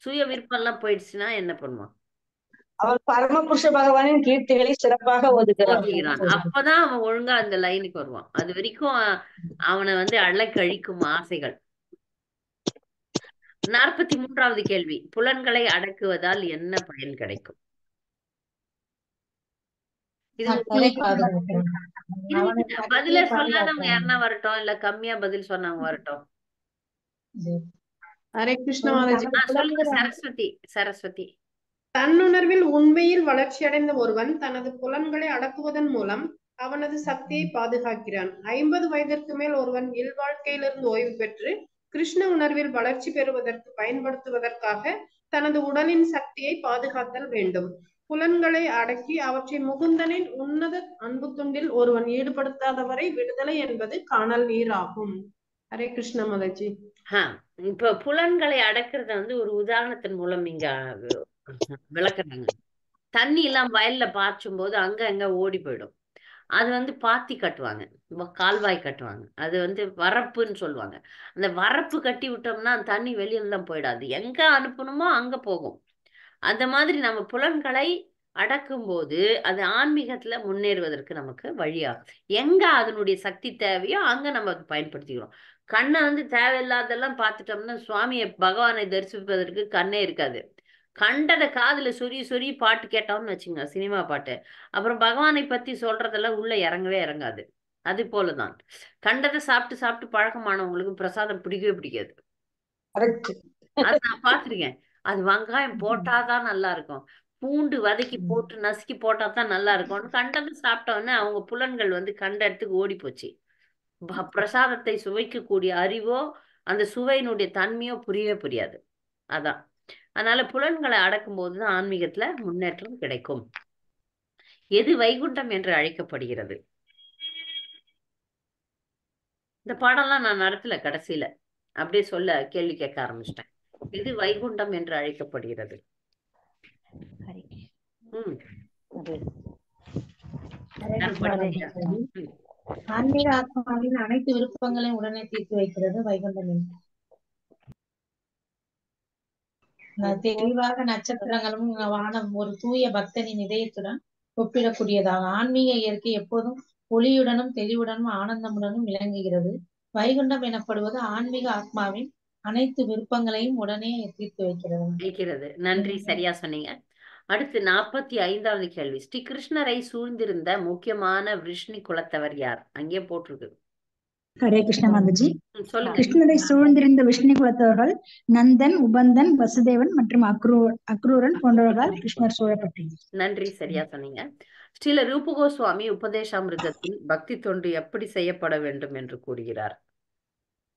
சுய விருப்பம் எல்லாம் போயிடுச்சுன்னா என்ன பண்ணுவான்? அவன் பரமபுருஷ பகவானின் கீர்த்திகளை சிறப்பாக ஓதுகிறான். அப்பதான் அவன் ஒழுங்கா அந்த லைனுக்கு வருவான். அது வரைக்கும் அவனை வந்து அழகழிக்கும் ஆசைகள். 43வது கேள்வி, புலன்களை அடக்குவதால் என்ன பயன் கிடைக்கும்? பதில சொல்லாதவங்க யாருன்னா வரட்டும், இல்ல கம்மியா பதில் சொன்னவங்க வரட்டும். ஹரே கிருஷ்ண மாதாஜி. சொல்லுங்க சரஸ்வதி. தன்னுணர்வில் உண்மையில் வளர்ச்சியடைந்த ஒருவன் தனது புலன்களை அடக்குவதன் மூலம் அவனது சக்தியை பாதுகாக்கிறான். 50 வயதிற்கு மேல் ஒருவன் இல்வாழ்க்கையிலிருந்து ஓய்வு பெற்று கிருஷ்ண உணர்வில் வளர்ச்சி பெறுவதற்கு பயன்படுத்துவதற்காக தனது உடலின் சக்தியை பாதுகாத்தல் வேண்டும். புலன்களை அடக்கி அவற்றை முகுந்தனின் உன்னத அன்பு துண்டில் ஒருவன் ஈடுபடுத்தாதவரை விடுதலை என்பது காணல் நீர் ஆகும். ஹரே கிருஷ்ண மாதாஜி. இப்ப புலன்களை அடக்குறத வந்து ஒரு உதாரணத்தின் மூலம் இங்க விளக்குறாங்க. தண்ணி எல்லாம் வயல்ல பாய்ச்சும் போது அங்க ஓடி போயிடும். அது வந்து பாத்தி கட்டுவாங்க, கால்வாய் கட்டுவாங்க. அது வந்து வரப்புன்னு சொல்லுவாங்க. அந்த வரப்பு கட்டி விட்டோம்னா தண்ணி வெளியில தான் போயிடாது, எங்க அனுப்பணுமோ அங்க போகும். அந்த மாதிரி நம்ம புலன்களை அடக்கும் போது அது ஆன்மீகத்துல முன்னேறுவதற்கு நமக்கு வழியாகும். எங்க அதனுடைய சக்தி தேவையோ அங்க நம்ம பயன்படுத்திக்கிறோம். கண்ணை வந்து தேவையில்லாதெல்லாம் பார்த்துட்டோம்னா சுவாமியை பகவானை தரிசிப்பதற்கு கண்ணே இருக்காது. கண்டதை காதுல சொறி பாட்டு கேட்டோம்னு வச்சுங்க, சினிமா பாட்டு, அப்புறம் பகவானை பத்தி சொல்றதெல்லாம் உள்ள இறங்கவே இறங்காது. அது போலதான் கண்டதை சாப்பிட்டு பழக்கமானவங்களுக்கு பிரசாதம் பிடிக்கவே பிடிக்காது. அது நான் பாத்திருக்கேன். அது வெங்காயம் போட்டாதான் நல்லா இருக்கும், பூண்டு வதக்கி போட்டு நசுக்கி போட்டாதான் நல்லா இருக்கும். கண்டதை சாப்பிட்டோன்னே அவங்க புலன்கள் வந்து கண்ட இடத்துக்கு ஓடி போச்சு. பிரசாதத்தை சுவைக்கக்கூடிய அறிவோ அந்த சுவையினுடைய தன்மையோ புரியவே புரியாது. அதான், அதனால புலன்களை அடக்கும் போதுதான் ஆன்மீகத்துல முன்னேற்றம் கிடைக்கும். எது வைகுண்டம் என்று அழைக்கப்படுகிறது? இந்த பாடம்லாம் நான் நடத்தல, கடைசியில அப்படியே சொல்ல கேள்வி கேட்க ஆரம்பிச்சிட்டேன். எது வைகுண்டம் என்று அழைக்கப்படுகிறது? ஆன்மீக ஆத்மாவின் அனைத்து விருப்பங்களையும் உடனே தீர்த்து வைக்கிறது வைகுண்டம். தெளிவாக நட்சத்திரங்களும் வானம் ஒரு தூய பக்தனின் இதயத்துடன் ஒப்பிடக்கூடியதாகும். ஆன்மீக இயற்கை எப்போதும் ஒளியுடனும் தெளிவுடனும் ஆனந்தமுடனும் விளங்குகிறது. வைகுண்டம் எனப்படுவது ஆன்மீக ஆத்மாவின் அனைத்து விருப்பங்களையும் உடனே தீர்த்து வைக்கிறது. நன்றி, சரியா சொன்னீங்க. அடுத்து 45வது கேள்வி. ஸ்ரீ கிருஷ்ணரை சூழ்ந்திருந்த முக்கியமான விஷ்ணு குலத்தவர் யார்? அங்கே போட்டிருக்கு. ஹரே கிருஷ்ண மாதாஜி. சொல்லுங்க. கிருஷ்ணரை சூழ்ந்திருந்த விஷ்ணு குலத்தவர்கள் நந்தன், உபந்தன், வசுதேவன் மற்றும் அக்ரூரன் போன்றவர்களால் கிருஷ்ணர் சூழப்பட்டார். நன்றி, சரியா சொன்னீங்க. ஸ்ரீல ரூப கோஸ்வாமி உபதேசாமிர்தத்தில் பக்தி தொண்டு எப்படி செய்யப்பட வேண்டும் என்று கூறுகிறார்?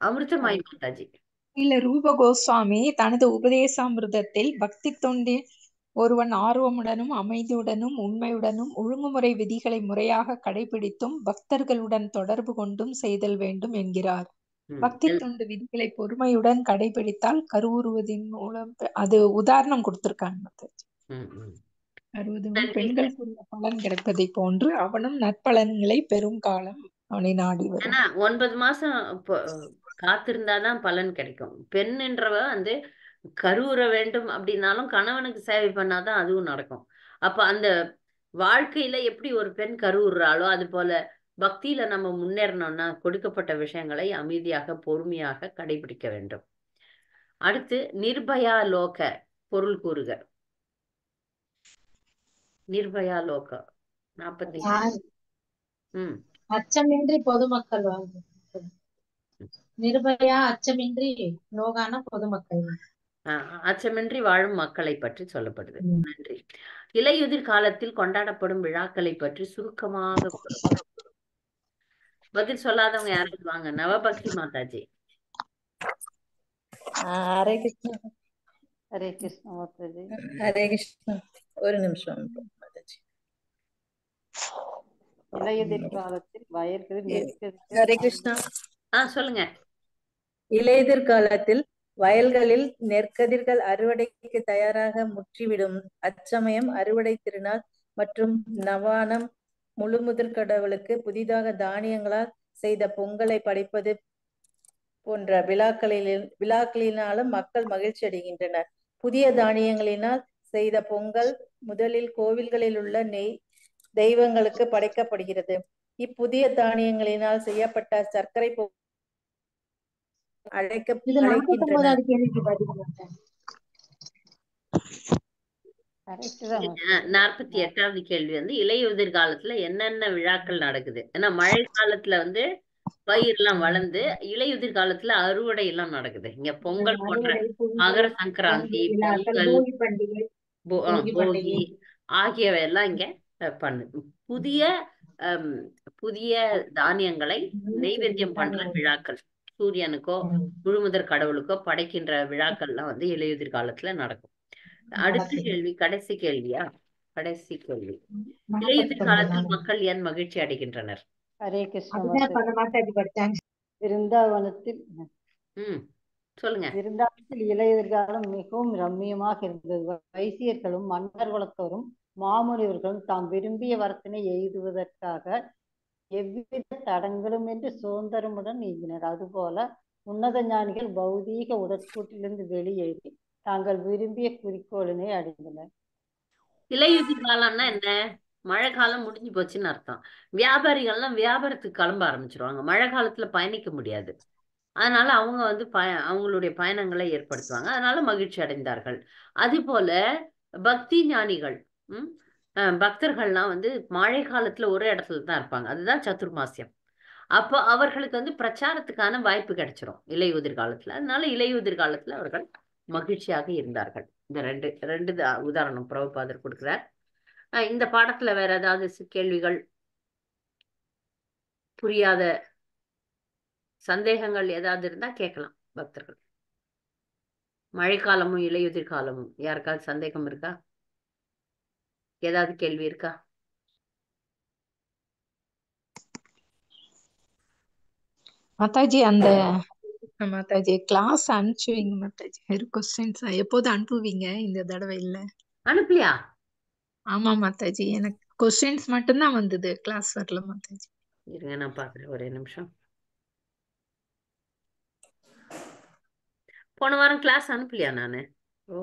அமிர்தமாய் மாதாஜி. இல்ல ரூப கோஸ்வாமி தனது உபதேசாமிர்தத்தில் பக்தி தொண்டு ஒருவன் ஆர்வமுடனும் அமைதியுடனும் உண்மையுடனும் ஒழுங்குமுறை விதிகளை முறையாக கடைபிடித்தும் பக்தர்களுடன் தொடர்பு கொண்டும் செய்தல் வேண்டும் என்கிறார். பக்தி தொண்டு விதிகளை பொறுமையுடன் கடைபிடித்தால் கருவுறுவதின் மூலம் அது உதாரணம் கொடுத்திருக்காங்க. பெண்களுக்குரிய பலன் கிடைப்பதை போன்று அவனும் நற்பலன்களை பெரும் காலம் அவனை நாடி வரும். 9 மாசம் காத்திருந்தாதான் பலன் கிடைக்கும். பெண் என்றவ வந்து கருவுற வேண்டும் அப்படின்னாலும் கணவனுக்கு சேவை பண்ணாதான் அதுவும் நடக்கும். அப்ப அந்த வாழ்க்கையில எப்படி ஒரு பெண் கருவுறாளோ அது போல பக்தியில நம்ம முன்னேறணும்னா கொடுக்கப்பட்ட விஷயங்களை அமைதியாக பொறுமையாக கடைபிடிக்க வேண்டும். அடுத்து நிர்பயா லோக பொருள் கூறுக. நிர்பயா லோக 40. அச்சமின்றி பொதுமக்கள் வாழ்வு. நிர்பயா அச்சமின்றி லோகான பொதுமக்கள். அச்சமின்றி வாழும் மக்களை பற்றி சொல்லப்படுது. நன்றி. இலையுதிர் காலத்தில் கொண்டாடப்படும் விழாக்களை பற்றி சுருக்கமாக பதில் சொல்லாதவங்க யாரும் வாங்க. நவபக்தி மாதாஜி. ஹரே கிருஷ்ணா. ஹரே கிருஷ்ண மாதாஜி. ஹரே கிருஷ்ணா. ஒரு நிமிஷம் மாதாஜி. இலையுதிர் காலத்தில் வயல்களில் ஹரே கிருஷ்ணா. சொல்லுங்க. இலையுதிர் காலத்தில் வயல்களில் நெற்கதிர்கள் அறுவடைக்கு தயாராக முற்றிவிடும் அச்சமயம் அறுவடை திருநாள் மற்றும் நவானம் முழுமுதற் கடவுளுக்கு புதிதாக தானியங்களால் செய்த பொங்கலை படைப்பது போன்ற விழாக்களினாலும் மக்கள் மகிழ்ச்சி அடைகின்றனர். புதிய தானியங்களினால் செய்த பொங்கல் முதலில் கோவில்களில் உள்ள தெய்வங்களுக்கு படைக்கப்படுகிறது. இப்புதிய தானியங்களினால் செய்யப்பட்ட சர்க்கரை அழைக்கின்றனர். 48வது கேள்வி வந்து இலையுதிர் காலத்துல என்னென்ன விழாக்கள் நடக்குது? ஏன்னா மழை காலத்துல வந்து பயிரெல்லாம் வளர்ந்து இலையுதிர் காலத்துல அறுவடை எல்லாம் நடக்குது. இங்க பொங்கல் போன்ற மகர சங்கராந்தி, பொங்கல், போகி ஆகியவை எல்லாம் இங்க பண்ணு. புதிய தானியங்களை நைவேத்தியம் பண்ற விழாக்கள், சூரியனுக்கோ முழுமுதற் கடவுளுக்கோ படைக்கின்ற விழாக்கள்லாம் வந்து இலையுதிர் காலத்துல நடக்கும். அடுத்த கேள்வி, கடைசி கேள்வியா? கடைசி கேள்வி. இலையுதிர் காலத்தில் மக்கள் ஏன் மகிழ்ச்சி அடைகின்றனர்? ஹரே கிருஷ்ண. விருந்தாவனத்தில் சொல்லுங்க. விருந்தாவனத்தில் இலையுதிர்காலம் மிகவும் ரம்மியமாக இருந்தது. வைசியர்களும் மன்னர் குலத்தோரும் மாமுனிவர்களும் தாம் விரும்பிய வரத்தினை எய்துவதற்காக எவ்வித தடங்களும் என்று சுதந்திரமுடன் நீங்கினர். அதுபோல உன்னத ஞானிகள் பௌதீக உடற்கூட்டிலிருந்து வெளியேறி தாங்கள் விரும்பிய குறிக்கோளினை அடைந்தனர். இலையுதிர் காலம்னா என்ன? மழை காலம் முடிஞ்சு போச்சுன்னு அர்த்தம். வியாபாரிகள்லாம் வியாபாரத்துக்கு கிளம்ப ஆரம்பிச்சிருவாங்க. மழை காலத்துல பயணிக்க முடியாது. அதனால அவங்க வந்து அவங்களுடைய பயணங்களை ஏற்படுத்துவாங்க. அதனால மகிழ்ச்சி அடைந்தார்கள். அது போல பக்தி ஞானிகள் பக்தர்கள்லாம் வந்து மழை காலத்துல ஒரே இடத்துல தான் இருப்பாங்க. அதுதான் சதுர்மாசியம். அப்போ அவர்களுக்கு வந்து பிரச்சாரத்துக்கான வாய்ப்பு கிடைச்சிரும் இலையுதிர் காலத்துல. அதனால இலையுதிர் காலத்துல அவர்கள் மகிழ்ச்சியாக இருந்தார்கள். இந்த ரெண்டு உதாரணம் பிரபுபாதர் கொடுக்கிறார். இந்த பாடத்துல வேற ஏதாவது கேள்விகள், புரியாத சந்தேகங்கள் ஏதாவது இருந்தா கேட்கலாம் பக்தர்கள். மழைக்காலமும் இலையுதிர் காலமும் யாருக்காவது சந்தேகம் இருக்கா? ஏதாவது கேள்வி இருக்கா? மாதாஜி அந்த மாதாஜி கிளாஸ் அனுப்பிச்சுவீங்க மாதாஜி. ஒரு கொஸ்டின்ஸ் எப்போது அனுப்புவீங்க? இந்த தடவை இல்ல. அனுப்பலையா? ஆமா மாதாஜி, எனக்கு கொஸ்டின்ஸ் மட்டும்தான் வந்தது, கிளாஸ் வரல மாதாஜி. இருங்க நான் பாக்குறேன், ஒரே நிமிஷம். போன வாரம் கிளாஸ் அனுப்பலையா நானு? ஓ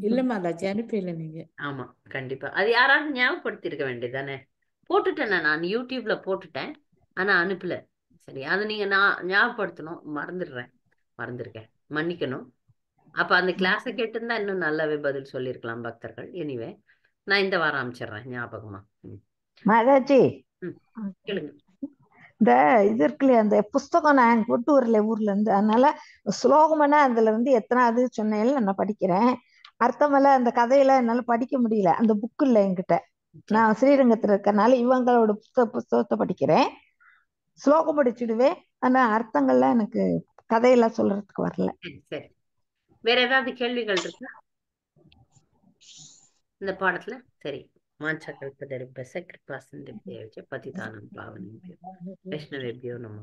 இல்ல மாதாஜி அனுப்பல நீங்க. ஆமா கண்டிப்பா. அது யாராவது ஞாபகப்படுத்திருக்க வேண்டியதானே. போட்டுட்டேன் நான் யூடியூப்ல போட்டுட்டேன். ஆனா அனுப்பல. சரி அது நீங்க நான் ஞாபகப்படுத்தணும். மறந்துருக்கேன். மன்னிக்கணும். அப்ப அந்த கிளாஸை கேட்டிருந்தா இன்னும் நல்லாவே பதில் சொல்லியிருக்கலாம் பக்தர்கள். எனிவே நான் இந்த வாரம் அமைச்சிடுறேன் ஞாபகமா. மாதாஜி கேளுங்க. இந்த இது இருக்குல்லையா அந்த புஸ்தகம் நான் கொண்டு வரல ஊர்ல இருந்து, அதனால ஸ்லோகம்னா அதுல இருந்து எத்தனாவது சொன்னேன் நான் படிக்கிறேன். அர்த்தமெல்லாம் அந்த கதையெல்லாம் என்னால படிக்க முடியல, அந்த புக்கு இல்லை என்கிட்ட. நான் ஸ்ரீரங்கத்துல இருக்கறனால இவங்களோட புஸ்தகத்தை படிக்கிறேன், ஸ்லோகம் படிச்சுடுவேன். ஆனா அர்த்தங்கள்லாம் எனக்கு கதையெல்லாம் சொல்றதுக்கு வரல. சரி வேற ஏதாவது கேள்விகள் இருக்கா இந்த பாடத்துல? சரி. மாஞ்சா கல்பதரிபச கிருபா சிந்துப்தேவ பதிதானம் பாவனேபியோ வைஷ்ணவேபியோ நமோ.